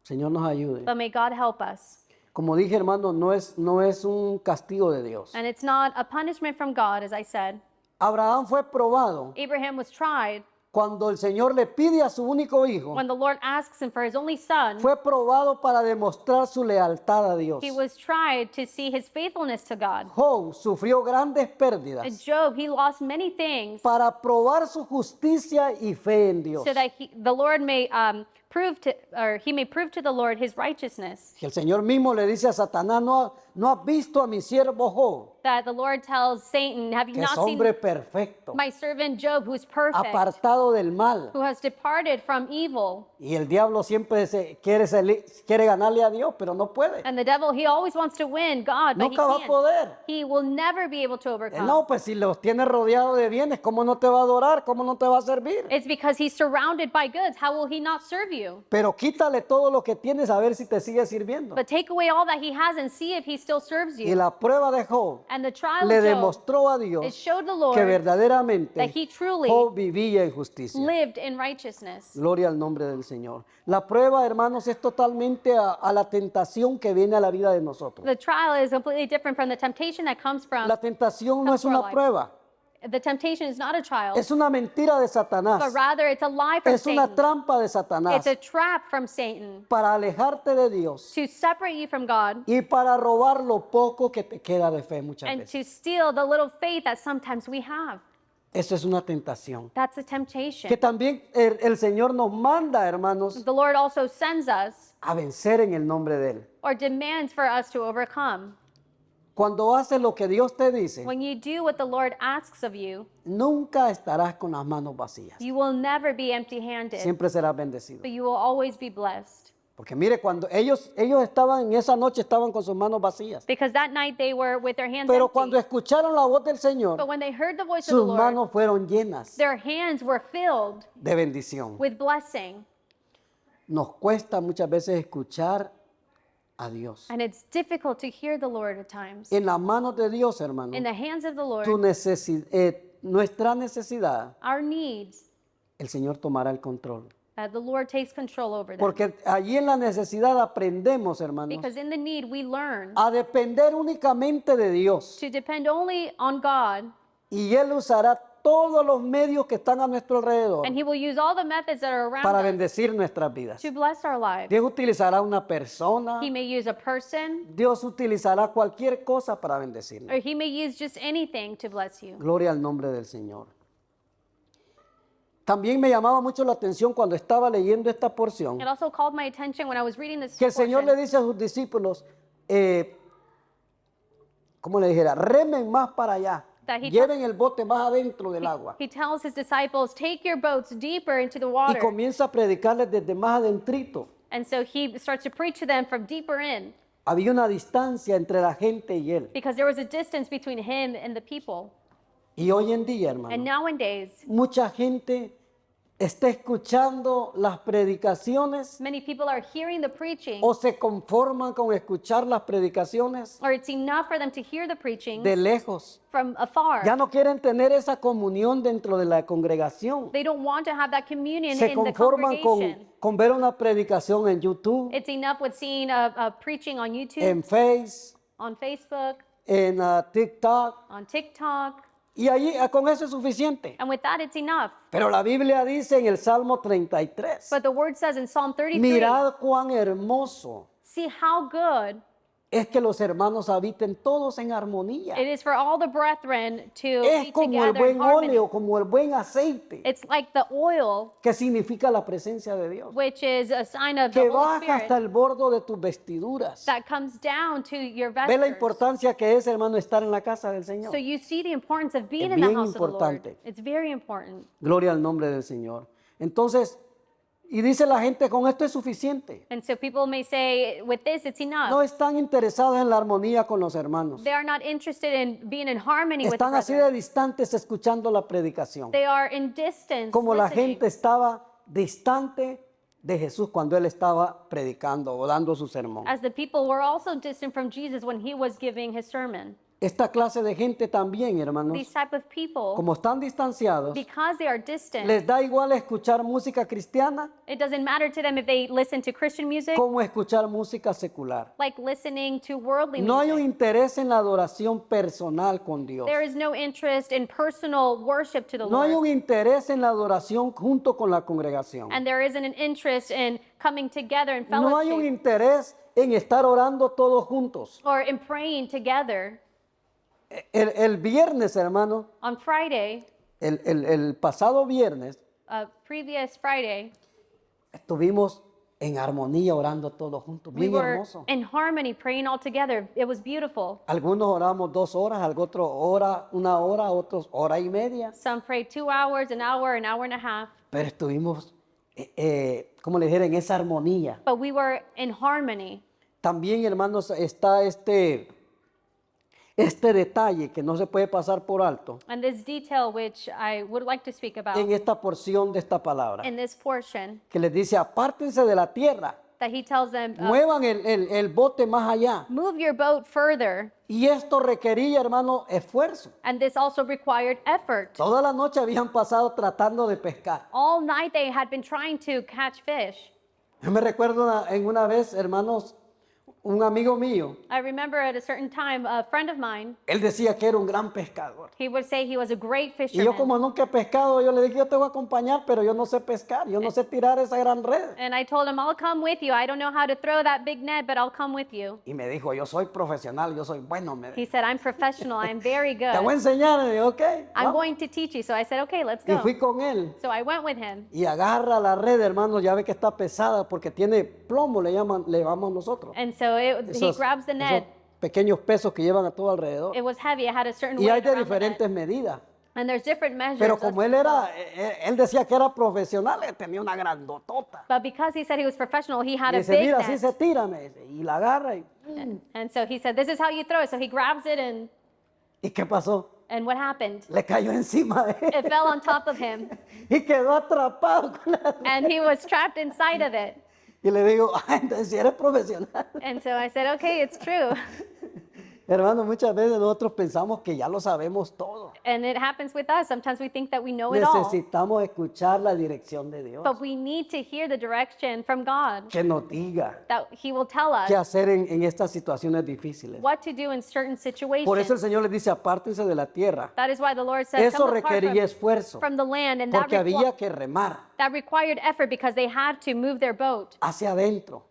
Señor nos ayude. But may God help us. Como dije, hermano, no es un castigo de Dios. And it's not a punishment from God, as I said. Abraham fue probado Abraham was tried cuando el Señor le pide a su único hijo. when the Lord asks him for his only son. Fue probado para demostrar su lealtad a Dios. He was tried to see his faithfulness to God. Job sufrió grandes And pérdidas Job, he lost many things para probar su justicia y fe en Dios. so that the Lord may he may prove to the Lord his righteousness. Que el Señor mismo le dice a Satanás, no has visto a mi siervo Job, That the Lord tells Satan, have you que es not hombre seen perfecto, my servant Job, who's perfect, apartado del mal. who has departed from evil? Y el diablo siempre quiere ganarle a Dios, pero no puede. And the devil, he always wants to win God, but he Nunca va a can't. poder. He will never be able to overcome. No, pues si los tienes rodeados de bienes, ¿cómo no te va a adorar? ¿Cómo no te va a servir? It's because he's surrounded by goods. How will he not serve you? Pero quítale todo lo que tienes a ver si te sigue sirviendo. But take away all that he has and see if he still serves Y you. la prueba de Job And the trial le of Job, demostró a it Dios showed the que Lord verdaderamente that he truly Job vivía en justicia. lived in righteousness. Gloria al nombre del Señor. La prueba, hermanos, es totalmente a la tentación que viene a la vida de nosotros. The trial is completely different from the temptation that comes from. La tentación no es una life. prueba, The temptation is not a trial, es una mentira de but Satanás, rather it's a lie from es una Satan. trampa de Satanás It's a trap from Satan para alejarte de Dios to separate you from God y para robar lo poco que te queda de fe muchas and veces. to steal the little faith that sometimes we have. Eso es una tentación. That's a temptation. Que también el Señor nos manda, hermanos, The Lord also sends us a vencer en el nombre de Él. or demands for us to overcome. Cuando haces lo que Dios te dice, When you do what the Lord asks of you, nunca estarás con las manos vacías. you will never be empty-handed, Siempre serás bendecido. but you will always be blessed. Porque mire, cuando ellos estaban en esa noche, estaban con sus manos vacías. Because that night they were with their hands Pero empty. cuando escucharon la voz del But Señor, when they heard the voice of the sus Lord, manos fueron llenas their hands were filled de bendición. with blessing. Nos cuesta muchas veces escuchar a Dios. And it's difficult to hear the Lord at times. En las manos de Dios, hermano, In the hands of the Lord, nuestra necesidad our needs el Señor tomará el control. The Lord takes control over them. Porque allí en la necesidad aprendemos, hermanos, Because in the need, we learn a depender únicamente de Dios. to depend only on God, Y Él usará todos los medios que están a nuestro alrededor and He will use all the methods that are around para us bendecir nuestras vidas. to bless our lives. Dios utilizará una persona, He may use a person, Dios utilizará cualquier cosa para bendecirnos. or He may use just anything to bless you. Gloria al nombre del Señor. También me llamaba mucho la atención cuando estaba leyendo esta porción, It also called my attention when I was reading this que el Señor le portion dice a sus discípulos, ¿cómo le dijera? Remen más para allá, That he lleven el bote más adentro del agua. He tells His disciples, take your boats deeper into the Y water. comienza a predicarles desde más adentrito. And so He starts to preach to them from deeper in, Había una distancia entre la gente y Él. because there was a distance between Him and the people. Y hoy en día, And hermano, nowadays, mucha gente está escuchando las predicaciones many people are hearing the preaching, o se conforman con escuchar las predicaciones or it's enough for them to hear the preaching de lejos. from afar. Ya no quieren tener esa comunión dentro de la congregación. They don't want to have that communion Se in the conforman congregation. con ver una predicación en YouTube, It's enough with seeing a preaching on YouTube, en Face, on Facebook, en TikTok. on TikTok, Y allí con eso es suficiente. and with that it's enough. Pero la Biblia dice en el Salmo 33, But the word says in Psalm 33, mirad cuán hermoso see how good es que los hermanos habiten todos en armonía. it is for all the brethren to Es be como el together in buen harmony. óleo, como el buen aceite, It's like the oil, que significa la presencia de Dios, which is a sign of the que Holy baja hasta Spirit el bordo de tus vestiduras. that comes down to your Ve la vestures. importancia que es, hermano, estar en la casa del Señor. So you see the importance of being Es in the bien house of the Lord. importante. It's very important. Gloria al nombre del Señor. Entonces, y dice la gente, con esto es suficiente. And so people may say, with this, it's enough. No están interesados en la armonía con los hermanos. They are not interested in being in harmony with the Están así de brethren. distantes escuchando la predicación. They are in distance Como la listening. gente estaba distante de Jesús cuando Él estaba predicando o dando su sermón. As the people were also distant from Jesus when He was giving His sermon. Esta clase de gente también, hermanos, These type of people, como están distanciados, because they are distant, les da igual escuchar música cristiana it doesn't matter to them if they listen to Christian music, como escuchar música secular. like listening to worldly No hay un music. interés en la adoración personal con Dios. There is no interest in personal worship to the No hay Lord. un interés en la adoración junto con la congregación. And there isn't an interest in coming together in No hay un fellowship interés en estar orando todos juntos. or in praying together. El viernes, hermano, On Friday, el pasado viernes, previous Friday, estuvimos en armonía orando todos juntos. we Bien were hermoso. in harmony praying all together. It was beautiful. Algunos oramos 2 horas, otros hora, 1 hora, otros hora y media. Some prayed 2 hours, an hour and a half. Pero estuvimos, como le dijera, en esa armonía. But we were in harmony. También, hermanos, está este detalle que no se puede pasar por alto And this detail, which I would like to speak about en esta porción de esta palabra, in this portion, que les dice, apártense de la tierra, that he tells them, muevan el bote más allá. move your boat further. Y esto requería, hermano, esfuerzo. And this also required effort. Toda la noche habían pasado tratando de pescar. All night they had been trying to catch fish. Yo me recuerdo en una vez, hermanos, un amigo mío, I remember at a certain time, a friend of mine, él decía que era un gran pescador. he would say he was a great Y yo fisherman. como nunca he pescado, yo le dije, yo te voy a acompañar, pero yo no sé pescar, yo no sé tirar esa gran red. And I told him, I'll come with you. I don't know how to throw that big net, but I'll come with you. Y me dijo, yo soy profesional, yo soy bueno. Me He dijo, said, I'm professional. I'm very te voy a good. enseñar. Y dije, ok. I'm vamos". going to teach you. So I said, okay, let's Y go. fui con él. So I went with him. Y agarra la red, hermano, ya ve que está pesada porque tiene plomo, le llamamos nosotros. And so he Esos- grabs the esos net. pequeños pesos que llevan a todo alrededor. It was heavy. It had a certain Y hay weight de around the net. diferentes medidas. And there's different measures. Pero of como él él decía que era profesional, él tenía una grandotota. But because he said he was professional, he had Y a dice, big mira, así net. se tira, me dice. Y la agarra. And so he said, this is how you throw it. So he grabs it ¿Y qué pasó? and what happened? Le cayó encima de It él. fell on top of him Y quedó atrapado con la... and he was trapped inside of it. Y le digo, entonces si eres profesional. And so I said, okay, it's true. Hermano, muchas veces nosotros pensamos que ya lo sabemos todo. And it happens with us. Sometimes we think that we know it all. Necesitamos escuchar la dirección de Dios. But we need to hear the direction from God, Que nos diga that He will tell us qué hacer en estas situaciones difíciles. what to do in certain Por eso el situations. Señor les dice, apártense de la tierra. That is why the Lord says, Eso come apart requería esfuerzo, from the land. And that, porque había que remar that required effort because they had to move their boat hacia adentro.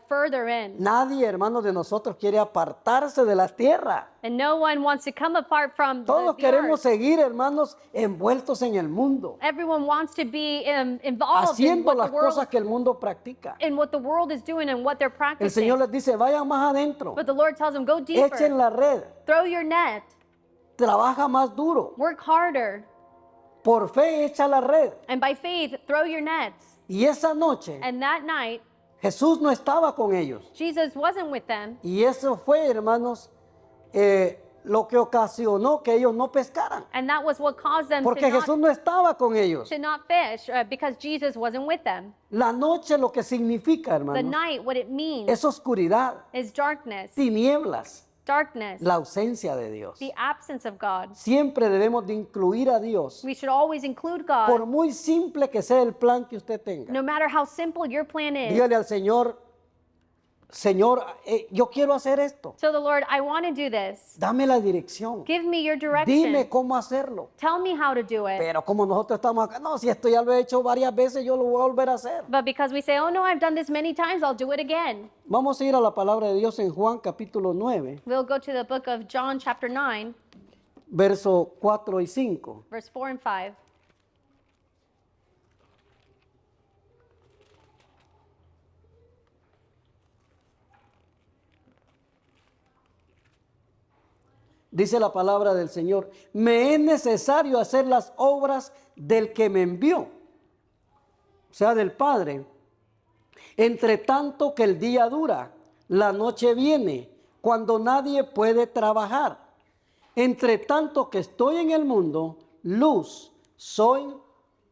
further in. Nadie, hermanos, de nosotros quiere apartarse de la tierra. And no one wants to come apart from Todos the queremos earth. seguir, hermanos, envueltos en el mundo, Everyone wants to be involved in haciendo las what, the world, cosas que el mundo practica. in what the world is doing and what they're El practicing. Señor les dice, vayan más adentro, But the Lord tells them, go deeper, echen la red, throw your net, trabaja más duro. work harder, Por fe echa la red. and by faith, throw your nets. Y esa noche And that night, Jesús no estaba con ellos. Jesus wasn't with them. Y eso fue, hermanos, lo que ocasionó que ellos no pescaran. And that was what caused them Porque Jesús no estaba con ellos. to not fish because Jesus wasn't with them. La noche lo que significa, The hermanos, night, what it means es oscuridad, is darkness, tinieblas, darkness, la ausencia de Dios. the absence of God. Siempre debemos de incluir a Dios, We should always include por God, muy simple que sea el plan que usted tenga. no matter how simple your plan is. Dígale al Señor, Señor, yo quiero hacer esto. So the Lord, I want to do this. Dame la dirección. Give me your direction. Dime cómo hacerlo. Tell me how to do it. Pero como nosotros estamos acá, no, si esto ya lo he hecho varias veces, yo lo voy a volver a hacer. But because we say, oh no, I've done this many times, I'll do it again. Vamos a ir a la palabra de Dios en Juan capítulo 9, We'll go to the book of John chapter 9, verso 4 y 5. verse 4 and 5. Dice la palabra del Señor, me es necesario hacer las obras del que me envió, o sea, del Padre. Entre tanto que el día dura, la noche viene, cuando nadie puede trabajar. Entre tanto que estoy en el mundo, luz soy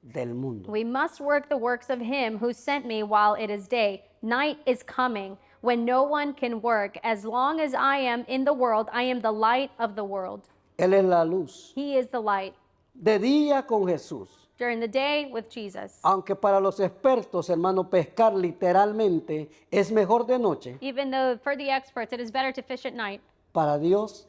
del mundo. We must work the works of him who sent me while it is day. Night is coming when no one can work. As long as I am in the world, I am the light of the world. Él es la luz. He is the light. De día con Jesús. During the day with Jesus. Aunque para los expertos, hermano, pescar literalmente es mejor de noche, Even though for the experts it is better to fish at night, para Dios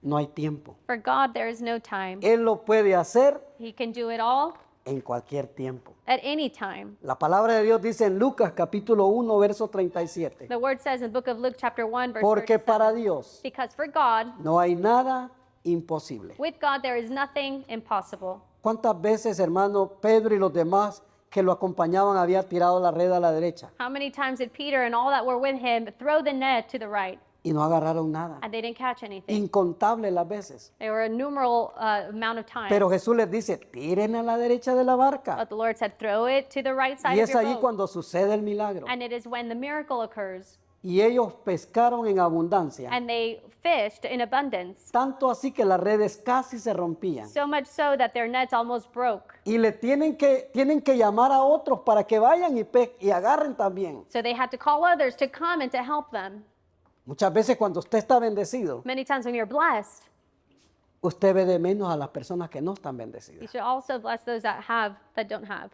no hay tiempo. for God there is no time. Él lo puede hacer He can do it all en cualquier tiempo. at any time. La palabra de Dios dice en Lucas capítulo 1, verso 37. The word says in the book of Luke chapter 1 verse Porque 37, para Dios because for God, no hay nada imposible. with God there is nothing impossible. ¿Cuántas veces, hermano, Pedro y los demás que lo acompañaban habían tirado la red a la derecha How many times did Peter and all that were with him throw the net to the right y no agarraron nada? and they didn't catch anything? Incontables las veces. They were a numeral amount of times. Pero Jesús les dice, tiren a la derecha de la barca. But the Lord said, throw it to the right side Y of es your allí boat. cuando sucede el milagro. And it is when the miracle occurs. Y ellos pescaron en abundancia. And they fished in abundance. Tanto así que las redes casi se rompían. So much so that their nets almost broke. Y le tienen que llamar a otros para que vayan y agarren también. So they had to call others to come and to help them. Muchas veces cuando usted está bendecido, Many times when you're blessed, usted ve de menos a las personas que no están you bendecidas. should also bless those that don't have.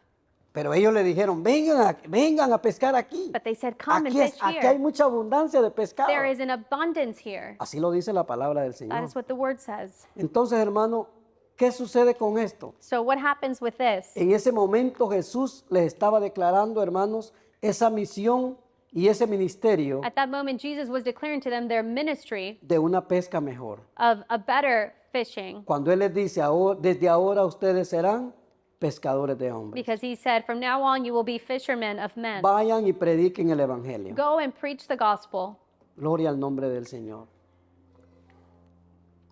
Pero ellos le dijeron, vengan a pescar aquí. But they said, come and Aquí, fish aquí here. hay mucha abundancia de pescado. There is an abundance here. Así lo dice la palabra del That Señor. is what the word says. Entonces, hermano, ¿qué sucede con esto? So what happens with this? En ese momento Jesús les estaba declarando, hermanos, esa misión y ese ministerio At that moment, Jesus was declaring to them their ministry de una pesca mejor. of a better fishing. Cuando Él les dice, desde ahora ustedes serán pescadores de hombres. Because he said, from now on, you will be fishermen of men. Vayan y prediquen el Evangelio. Go and preach the gospel. Gloria al nombre del Señor.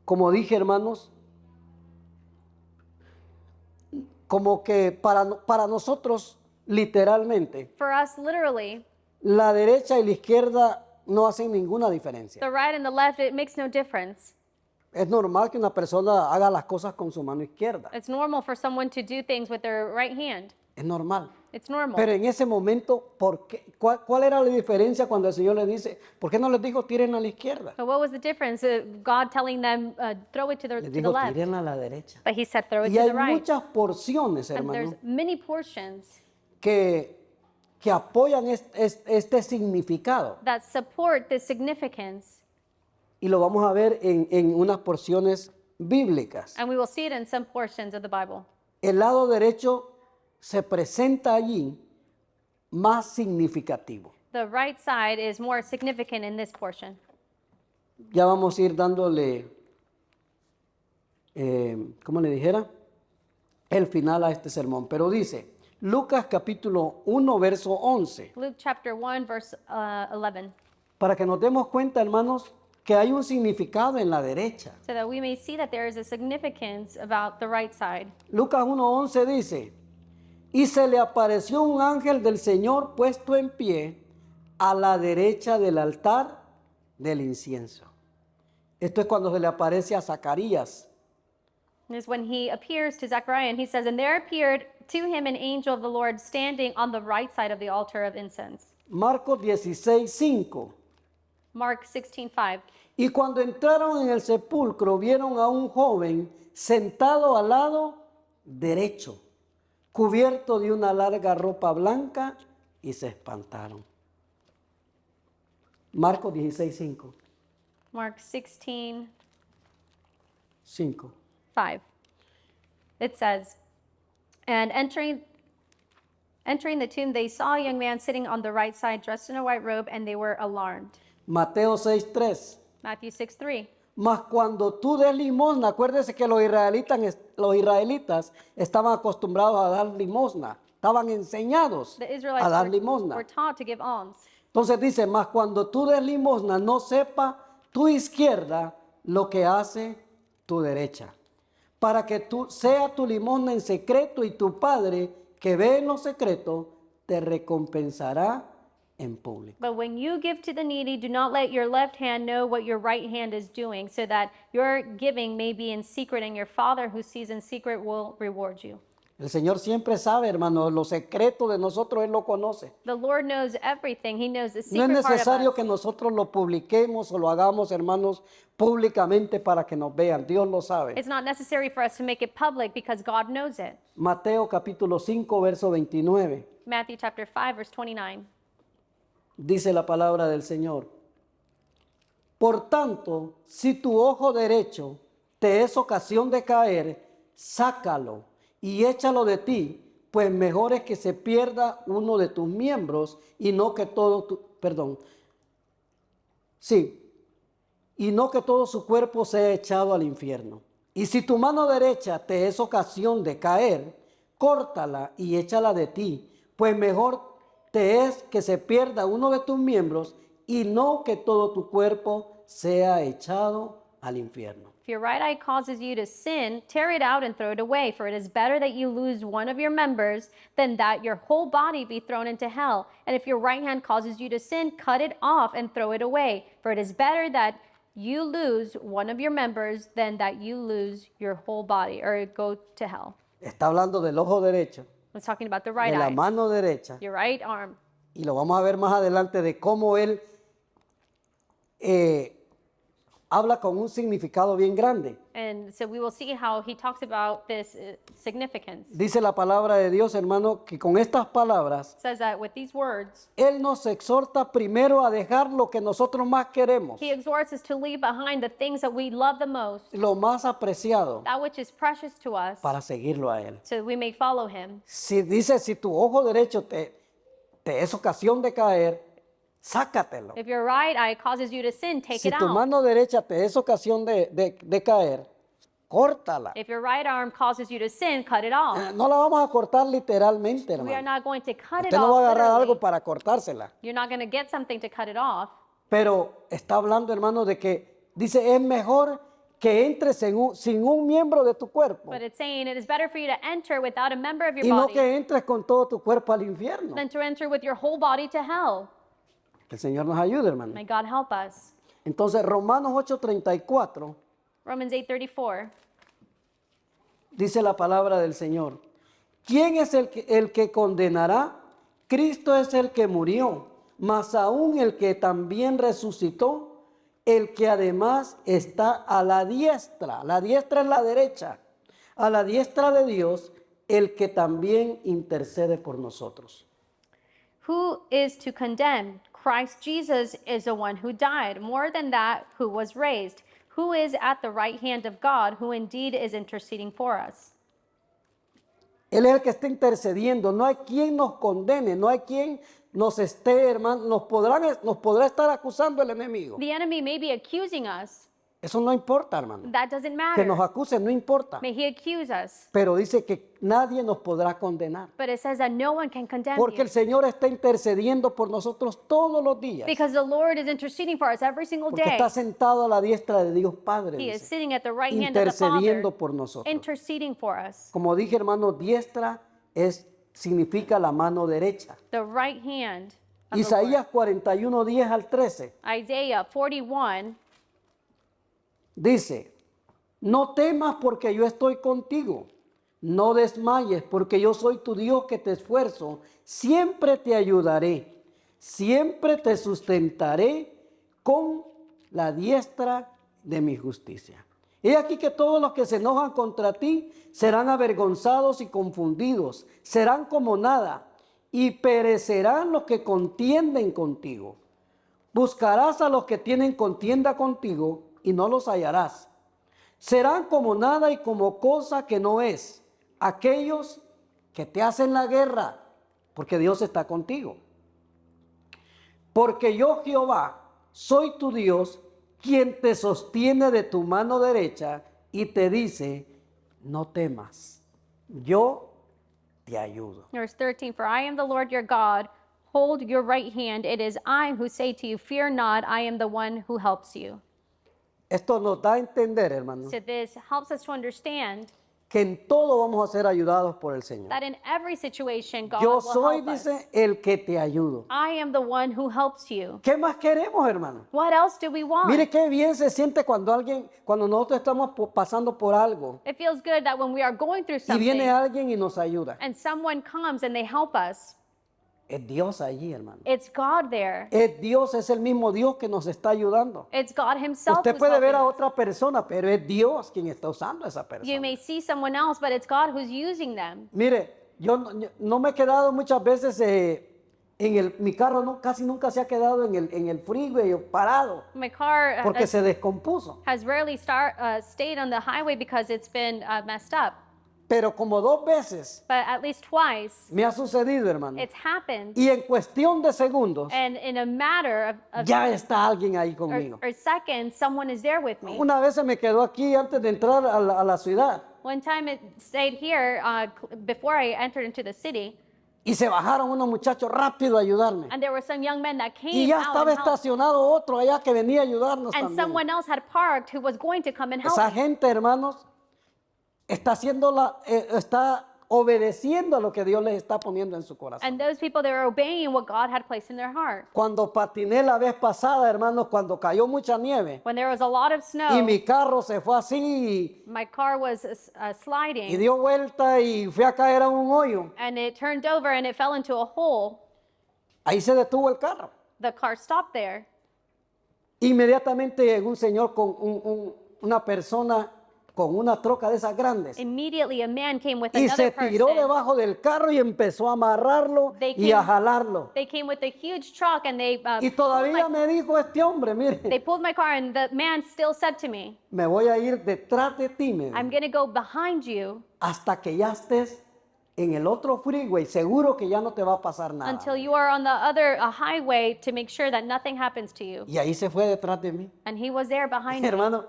Como dije, hermanos, como que para nosotros, literalmente, For us, literally, la derecha y la izquierda no hacen ninguna diferencia. the right and the left, it makes no difference. Es normal que una persona haga las cosas con su mano izquierda. It's normal for someone to do things with their right hand. Es normal. It's normal. Pero en ese momento, ¿cuál era la diferencia cuando el Señor les dice, ¿por qué no les dijo tiren a la izquierda? But what was the difference? God telling them, throw it to Les the dijo left. tiren a la derecha. But he said, throw it Y to hay the right. muchas porciones, And hermano, there's many portions que apoyan este significado. that support the significance. Y lo vamos a ver en unas porciones bíblicas. And we will see it in some portions of the Bible. El lado derecho se presenta allí más significativo. The right side is more significant in this portion. Ya vamos a ir dándole, ¿cómo le dijera? El final a este sermón. Pero dice, Lucas capítulo 1, verso 11. Luke chapter 1, verse 11. Para que nos demos cuenta, hermanos, que hay un significado en la derecha. So that we may see that there is a significance about the right side. Lucas 1:11 dice, y se le apareció un ángel del Señor puesto en pie a la derecha del altar del incienso. Esto es cuando se le aparece a Zacarías. This is when he appears to Zechariah, and he says, and there appeared to him an angel of the Lord standing on the right side of the altar of incense. Marcos 16:5. Mark 16:5. Y cuando entraron en el sepulcro, vieron a un joven sentado al lado derecho, cubierto de una larga ropa blanca, y se espantaron. Marcos 16:5. Mark 16:5. 5. It says, and entering the tomb, they saw a young man sitting on the right side, dressed in a white robe, and they were alarmed. Mateo 6:3. Matthew 6:3. Mas cuando tú des limosna, acuérdese que los israelitas estaban acostumbrados a dar limosna, estaban enseñados The a Israelites dar were limosna. taught to give alms. Entonces dice, mas cuando tú des limosna, no sepa tu izquierda lo que hace tu derecha, para que sea tu limosna en secreto, y tu Padre que ve en lo secreto te recompensará en público. But when you give to the needy, do not let your left hand know what your right hand is doing, so that your giving may be in secret, and your Father who sees in secret will reward you. El Señor siempre sabe, hermano, lo secreto de nosotros Él lo conoce. The Lord knows everything. He knows the No es secret part necesario of que us. nosotros lo publiquemos o lo hagamos, hermanos, públicamente para que nos vean. Dios lo sabe. It's not necessary for us to make it public because God knows it. Mateo capítulo 5, verso 29. Matthew chapter 5, verse 29. Dice la palabra del Señor. Por tanto, si tu ojo derecho te es ocasión de caer, sácalo y échalo de ti, pues mejor es que se pierda uno de tus miembros y no que todo y no que todo su cuerpo sea echado al infierno. Y si tu mano derecha te es ocasión de caer, córtala y échala de ti, pues mejor te es que se pierda uno de tus miembros y no que todo tu cuerpo sea echado al infierno. If your right eye causes you to sin, tear it out and throw it away, for it is better that you lose one of your members than that your whole body be thrown into hell. And if your right hand causes you to sin, cut it off and throw it away, for it is better that you lose one of your members than that you lose your whole body or go to hell. Está hablando del ojo derecho, It's talking about the right de la eye, mano derecha, your right arm. y lo vamos a ver más adelante de cómo él habla con un significado bien grande. And so we will see how he talks about this significance. Dice la palabra de Dios, hermano, que con estas palabras It says that with these words, Él nos exhorta primero a dejar lo que nosotros más queremos, he exhorts us to leave behind the things that we love the most, lo más apreciado, that which is precious to us, para seguirlo a Él. so that we may follow him. Si dice, si tu ojo derecho te es ocasión de caer, sácatelo. If your right eye causes you to sin, take Si it tu out. mano derecha te es ocasión de caer, córtala. If your right arm causes you to sin, cut it off. No la vamos a cortar literalmente, We are hermano. not going to cut it Usted no va a off agarrar literally. algo para cortársela. You're not going to get something to cut it off. Pero está hablando, hermano, de que dice, es mejor que entres sin un miembro de tu cuerpo But it's saying it is better for you to enter without a member of your y no body que entres con todo tu cuerpo al infierno. than to enter with your whole body to hell. Que el Señor nos ayude, hermano. May God help us. Entonces, Romanos 8:34 Romans 8:34. dice la palabra del Señor, ¿Quién es el que condenará? Cristo es el que murió, mas aún el que también resucitó, el que además está a la diestra es la derecha, a la diestra de Dios, el que también intercede por nosotros. Who is to condemn? Christ Jesus is the one who died, more than that, who was raised, who is at the right hand of God, who indeed is interceding for us. Él es el que está intercediendo. No hay quien nos condene, no hay quien nos esté, hermano, nos podrá estar acusando el enemigo. The enemy may be accusing us. Eso no importa, hermano. That doesn't Que nos matter. acusen no importa. May he accuse us. Pero dice que nadie nos podrá condenar. But it says that no one can condemn Porque you. el Señor está intercediendo por nosotros todos los días. Because the Lord is interceding for us every single Porque day. está sentado a la diestra de Dios Padre, He is dice, sitting at the right hand of the Father, intercediendo por nosotros. interceding for us. Como dije, hermano, diestra significa la mano derecha. The right hand of the Lord. Isaías 41, 10 al 13 Isaiah 41, dice, no temas porque yo estoy contigo, no desmayes porque yo soy tu Dios que te esfuerzo, siempre te ayudaré, siempre te sustentaré con la diestra de mi justicia. He aquí que todos los que se enojan contra ti serán avergonzados y confundidos, serán como nada, y perecerán los que contienden contigo. Buscarás a los que tienen contienda contigo y no los hallarás. Serán como nada y como cosa que no es, aquellos que te hacen la guerra, porque Dios está contigo. Porque yo, Jehová, soy tu Dios, quien te sostiene de tu mano derecha y te dice, no temas, yo te ayudo. verse 13, for I am the Lord your God. Hold your right hand. It is I who say to you, fear not, I am the one who helps you. Esto nos da a entender, hermanos, So this helps us to understand que en todo vamos a ser ayudados por el Señor. that in every situation, God Yo will soy, help us. dice, el que te ayudo. I am the one who helps you. ¿Qué más queremos, hermano? What else do we want? Mire qué bien se siente cuando nosotros estamos pasando por algo It feels good that when we are going through y viene something alguien y nos ayuda. and someone comes and they help us, Es Dios allí, hermano. it's God there. Es Dios, es el mismo Dios que nos está ayudando. It's God himself Usted who's puede ver helping a us. otra persona, pero es Dios quien está usando a esa You persona. may see someone else, but it's God who's using them. Mire, yo no me he quedado muchas veces mi carro casi nunca se ha quedado en el freeway parado My car porque se descompuso. has rarely stayed on the highway because it's been messed up. Pero como 2 veces But at least twice, me ha sucedido, hermano. it's happened. Y en cuestión de segundos And in a matter of ya está alguien ahí conmigo. or seconds, someone is there with me. Una vez se me quedó aquí antes de entrar a la ciudad One time it stayed here before I entered into the city, y se bajaron unos muchachos rápido a ayudarme. and there were some young men that Y came ya out estaba and helped. estacionado otro allá que venía a ayudarnos And también. someone else had parked who was going to come and help Esa me. gente, hermanos, está obedeciendo a lo que Dios les está poniendo en su corazón. And those people, they were obeying what God had placed in their heart. Cuando patiné la vez pasada, hermanos, cuando cayó mucha nieve When there was a lot of y snow, mi carro se fue así my car was y sliding, dio vuelta y fui a caer a un hoyo, and it turned over and it fell into a hole. ahí se detuvo el carro. The car stopped there. Inmediatamente llegó un señor con una persona con una troca de esas grandes Immediately, a man came with y another se tiró person. debajo del carro y empezó a amarrarlo They y a came- jalarlo. They came with a huge truck, and they Y todavía me dijo este hombre, they mire, pulled my car, and the man still said to me, me voy a ir detrás de ti, me dijo, I'm going to go behind you hasta que ya estés en el otro freeway, seguro que ya no te va a pasar nada. until you are on the other highway to make sure that nothing happens to you. Y ahí se fue detrás de mí. And he was there behind me. Hermano,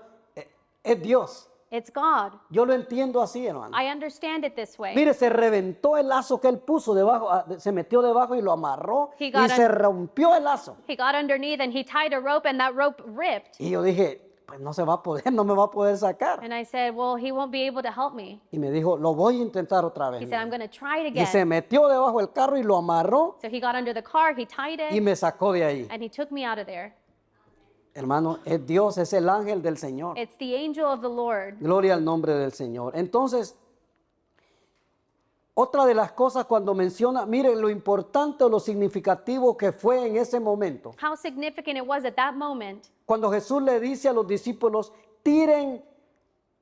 es Dios. It's God. Yo lo entiendo así, hermano. I understand it this way. Mire, se reventó el lazo que él puso debajo, se metió debajo y lo amarró He y got se rompió el lazo. He got underneath and he tied a rope, and that rope ripped. Y yo dije, pues no se va a poder, no me va a poder sacar. And I said, well, he won't be able to help me. Y me dijo, lo voy a intentar otra vez. He said, I'm going to try it Y se again. metió debajo del carro y lo amarró So he got under the car, he tied y it, me sacó de ahí. and he took me out of there. Hermano, es Dios, es el ángel del Señor. It's the angel of the Lord. Gloria al nombre del Señor. Entonces, Otra de las cosas cuando menciona, mire lo importante o lo significativo que fue en ese momento. How significant it was at that moment Cuando Jesús le dice a los discípulos, tiren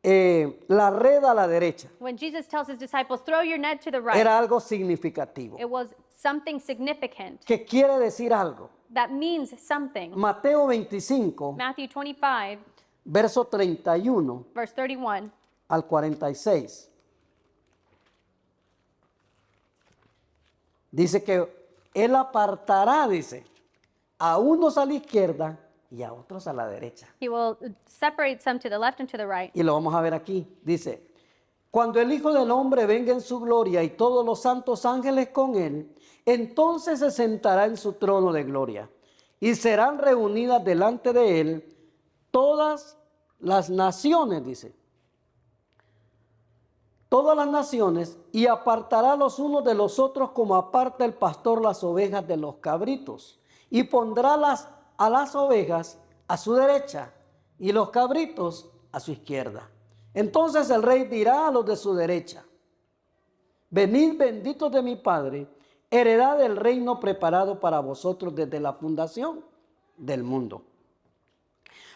la red a la derecha. when Jesus tells his disciples, throw your net to the right. Era algo significativo. It was something significant. Que quiere decir algo. That means something. Mateo 25, Matthew 25, verso 31 verse 31. al 46. Dice que Él apartará, dice, a unos a la izquierda y a otros a la derecha. He will separate some to the left and to the right. Y lo vamos a ver aquí. Dice, cuando el Hijo del Hombre venga en su gloria y todos los santos ángeles con Él, entonces se sentará en su trono de gloria y serán reunidas delante de Él todas las naciones, dice. Todas las naciones, y apartará los unos de los otros como aparta el pastor las ovejas de los cabritos, y pondrá a las ovejas a su derecha y los cabritos a su izquierda. Entonces el rey dirá a los de su derecha, venid benditos de mi Padre, heredad del reino preparado para vosotros desde la fundación del mundo.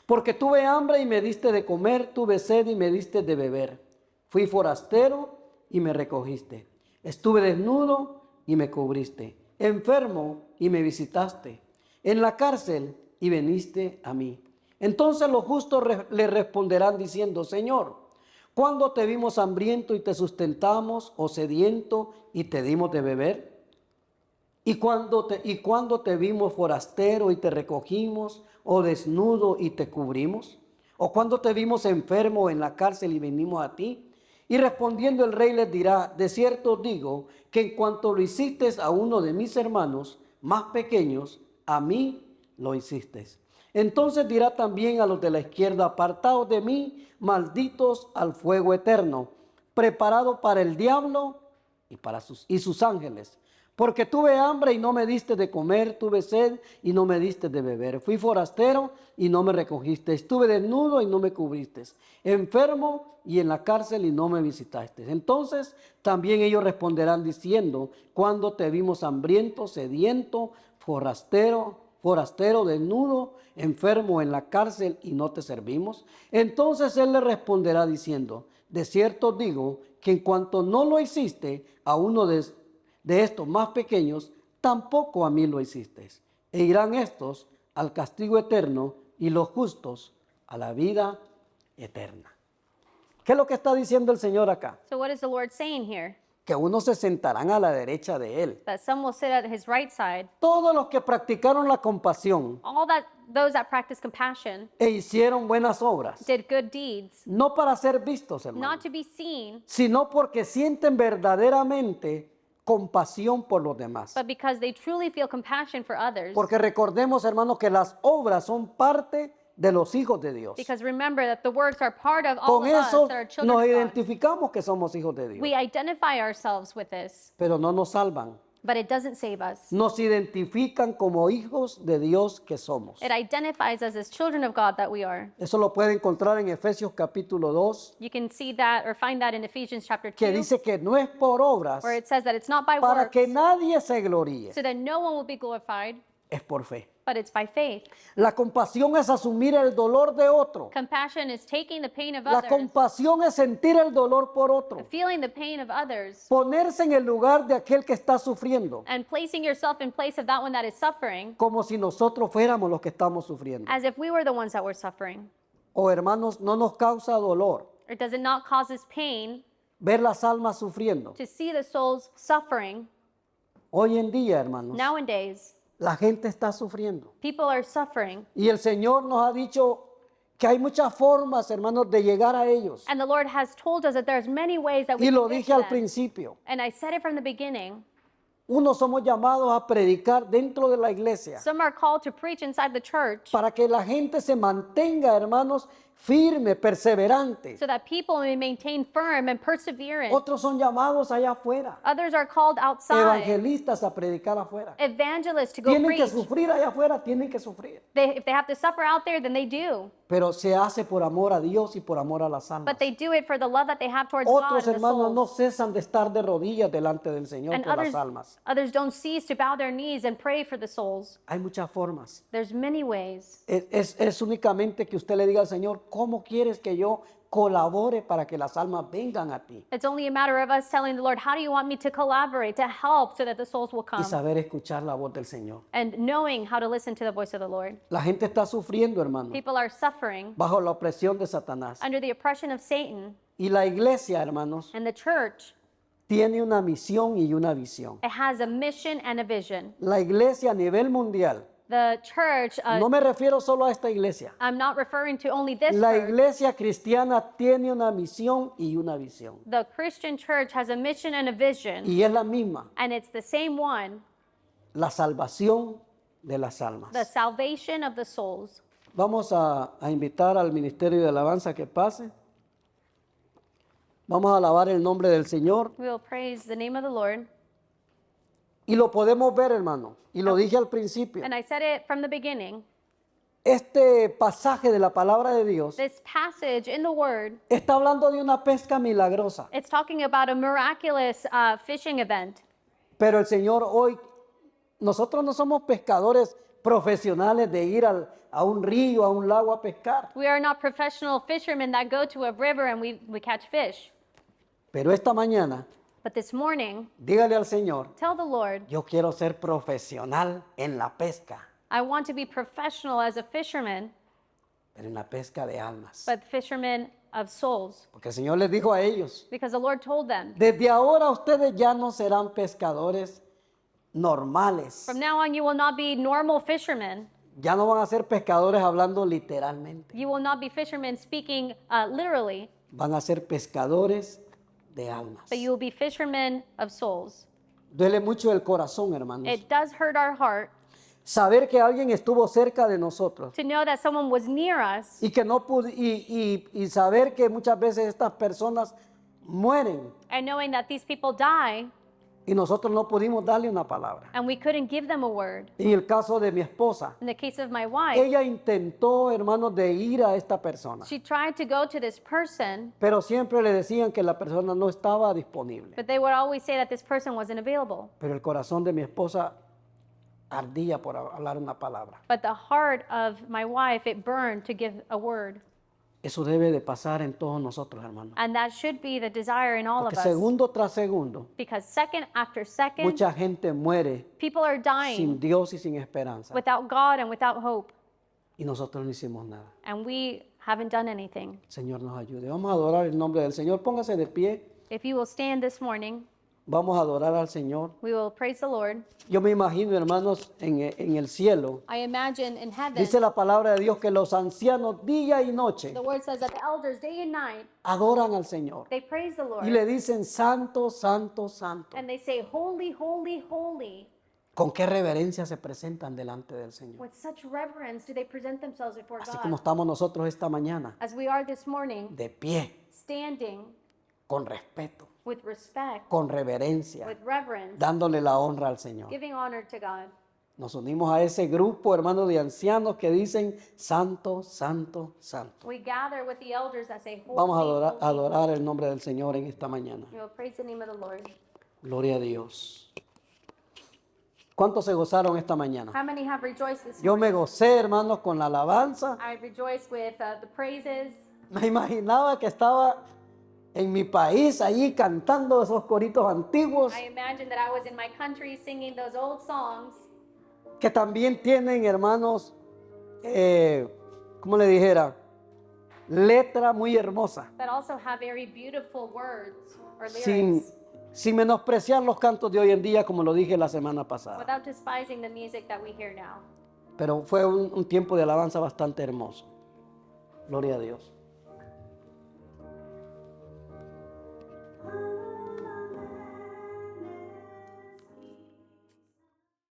Porque tuve hambre y me diste de comer, tuve sed y me diste de beber. Fui forastero y me recogiste. Estuve desnudo y me cubriste. Enfermo y me visitaste. En la cárcel y viniste a mí. Entonces los justos le responderán diciendo, Señor, ¿cuándo te vimos hambriento y te sustentamos, o sediento y te dimos de beber? ¿Y cuándo te vimos forastero y te recogimos, o desnudo y te cubrimos? ¿O cuándo te vimos enfermo en la cárcel y venimos a ti? Y respondiendo el rey les dirá, de cierto os digo, que en cuanto lo hiciste a uno de mis hermanos más pequeños, a mí lo hiciste. Entonces dirá también a los de la izquierda, apartaos de mí, malditos al fuego eterno, preparado para el diablo y sus ángeles. Porque tuve hambre y no me diste de comer, tuve sed y no me diste de beber. Fui forastero y no me recogiste. Estuve desnudo y no me cubriste. Enfermo y en la cárcel y no me visitaste. Entonces también ellos responderán diciendo, cuando te vimos hambriento, sediento, forastero, desnudo, enfermo en la cárcel y no te servimos. Entonces él le responderá diciendo, de cierto os digo que en cuanto no lo hiciste a uno de estos más pequeños, tampoco a mí lo hiciste. E irán estos al castigo eterno y los justos a la vida eterna. ¿Qué es lo que está diciendo el Señor acá? So what is the Lord saying here? Que unos se sentarán a la derecha de Él. That some will sit at his right side. Todos los que practicaron la compasión Those that practice compassion e hicieron buenas obras, did good deeds, no para ser vistos, hermano, not to be seen, sino porque sienten verdaderamente compasión por los demás. but because they truly feel compassion for others. Porque recordemos, hermanos, que las obras son parte de los hijos de Dios. Because remember that the works are part of all Con of us eso that are children nos of God. identificamos que somos hijos de Dios, We identify ourselves with this, pero no nos salvan. but it doesn't save us. Nos identifican como hijos de Dios que somos. It identifies us as children of God that we are. Eso lo puede encontrar en Efesios capítulo 2, You can see that or find that in Ephesians chapter 2, que dice que no es por obras where it says that it's not by para works, que nadie se gloríe, so that no one will be glorified, es por fe. but it's by faith. La compasión es asumir el dolor de otro. Compassion is taking the pain of La others, compasión es sentir el dolor por otro. feeling the pain of others, Ponerse en el lugar de aquel que está sufriendo, and placing yourself in place of that one that is suffering, como si nosotros fuéramos los que estamos sufriendo. as if we were the ones that were suffering. O hermanos, no nos causa dolor Or does it not cause us pain ver las almas sufriendo. to see the souls suffering? Hoy en día, hermanos, Nowadays, la gente está sufriendo. people are suffering, Y el Señor nos ha dicho que hay muchas formas, hermanos, de llegar a ellos. and the Lord has told us that there's many ways that we Y can lo get dije to al them. principio. And I said it from the beginning. Unos somos llamados a predicar dentro de la iglesia Some are called to preach inside the church para que la gente se mantenga, hermanos, firme, perseverante. so that people may maintain firm and perseverance. Otros son llamados allá afuera, Others are called outside, evangelistas a predicar afuera. evangelists to go Tienen que preach. sufrir allá afuera, tienen que sufrir. If they have to suffer out there, then they do. Pero se hace por amor a Dios y por amor a las almas. But they do it for the love that they have towards God Otros and the hermanos no souls. cesan de estar de rodillas delante del Señor And por las others, almas. others don't cease to bow their knees and pray for the souls. Hay muchas formas. There's many ways. Es únicamente que usted le diga al Señor, ¿cómo quieres que yo colabore para que las almas vengan a ti? It's only a matter of us telling the Lord, how do you want me to collaborate, to help so that the souls will Y come? saber escuchar la voz del Señor. And knowing how to listen to the voice of the Lord. La gente está sufriendo, hermano, People are suffering bajo la opresión de Satanás. under the oppression of Satan, Y la iglesia, hermanos, and the church, tiene una misión y una visión. it has a mission and a vision. La iglesia a nivel mundial, The church, no me refiero solo a esta iglesia. I'm not referring to only this La church. iglesia cristiana tiene una misión y una visión. The Christian church has a mission and a vision, Y es la misma, and it's the same one, la salvación de las almas. the salvation of the souls. Vamos a invitar al Ministerio de Alabanza que pase. Vamos a alabar el nombre del Señor. We will praise the name of the Lord. Y lo podemos ver, hermano. Y lo dije al principio. And I said it from the beginning. Este pasaje de la palabra de Dios This passage in the Word, está hablando de una pesca milagrosa. it's talking about a miraculous fishing event. Pero el Señor hoy, nosotros no somos pescadores profesionales de ir a un río, a un lago a pescar. We are not professional fishermen that go to a river and we catch fish. Pero esta mañana, But this morning, dígale al Señor, tell the Lord, yo quiero ser profesional en la pesca, I want to be professional as a fisherman, pero en la pesca de almas. but fisherman of souls. Porque el Señor les dijo a ellos, Because the Lord told them, desde ahora ustedes ya no serán pescadores normales. from now on, you will not be normal fishermen. Ya no van a ser pescadores hablando literalmente. You will not be fishermen speaking literally, Van a ser pescadores de almas. but you will be fishermen of souls. Duele mucho el corazón, hermanos. It does hurt our heart Saber que alguien estuvo cerca de nosotros to know that someone was near us y que no y saber que muchas veces estas personas mueren and knowing that these people die y nosotros no pudimos darle una palabra. and we couldn't give them a word. En el caso de mi esposa, In the case of my wife, ella intentó, hermanos, de ir a esta persona, she tried to go to this person, pero siempre le decían que la persona no estaba disponible. but they would always say that this person wasn't available. Pero el corazón de mi esposa ardía por hablar una palabra. But the heart of my wife, it burned to give a word. Eso debe de pasar en todos nosotros, hermanos. And that should be the desire in all Porque of us. segundo tras segundo, Because second after second, mucha gente muere people are dying sin Dios y sin esperanza. without God and without hope. Y nosotros no hicimos nada. And we haven't done anything. El Señor nos ayude. Vamos a adorar el nombre del Señor. Póngase de pie. If you will stand this morning, Vamos a adorar al Señor. we will praise the Lord. Yo me imagino, hermanos, en el cielo. I imagine in heaven, Dice la palabra de Dios que los ancianos día y noche the word says that the elders day and night, adoran al Señor. they praise the Lord. Y le dicen, santo, santo, santo. And they say, holy, holy, holy. ¿Con qué reverencia se presentan delante del Señor? With such reverence do they present themselves before Así como God. estamos nosotros esta mañana, As we are this morning, de pie, standing con respeto, with respect, con reverencia, with reverence, dándole la honra al Señor. giving honor to God. Nos unimos a ese grupo, hermanos, de ancianos que dicen, santo, santo, santo. We gather with the elders that say, holy, Vamos a holy. adorar el nombre del Señor en esta mañana. We will praise the name of the Lord. Gloria a Dios. ¿Cuántos se gozaron esta mañana? How many have rejoiced this Yo morning? me gocé, hermanos, con la alabanza. I rejoiced with the praises. Me imaginaba que estaba en mi país, allí cantando esos coritos antiguos, I imagined that I was in my country singing those old songs que también tienen, hermanos, ¿cómo le dijera? Letra muy hermosa, that also have very beautiful words or sin, lyrics, sin menospreciar los cantos de hoy en día, como lo dije la semana pasada. without despising the music that we hear now. Pero fue un tiempo de alabanza bastante hermoso. Gloria a Dios.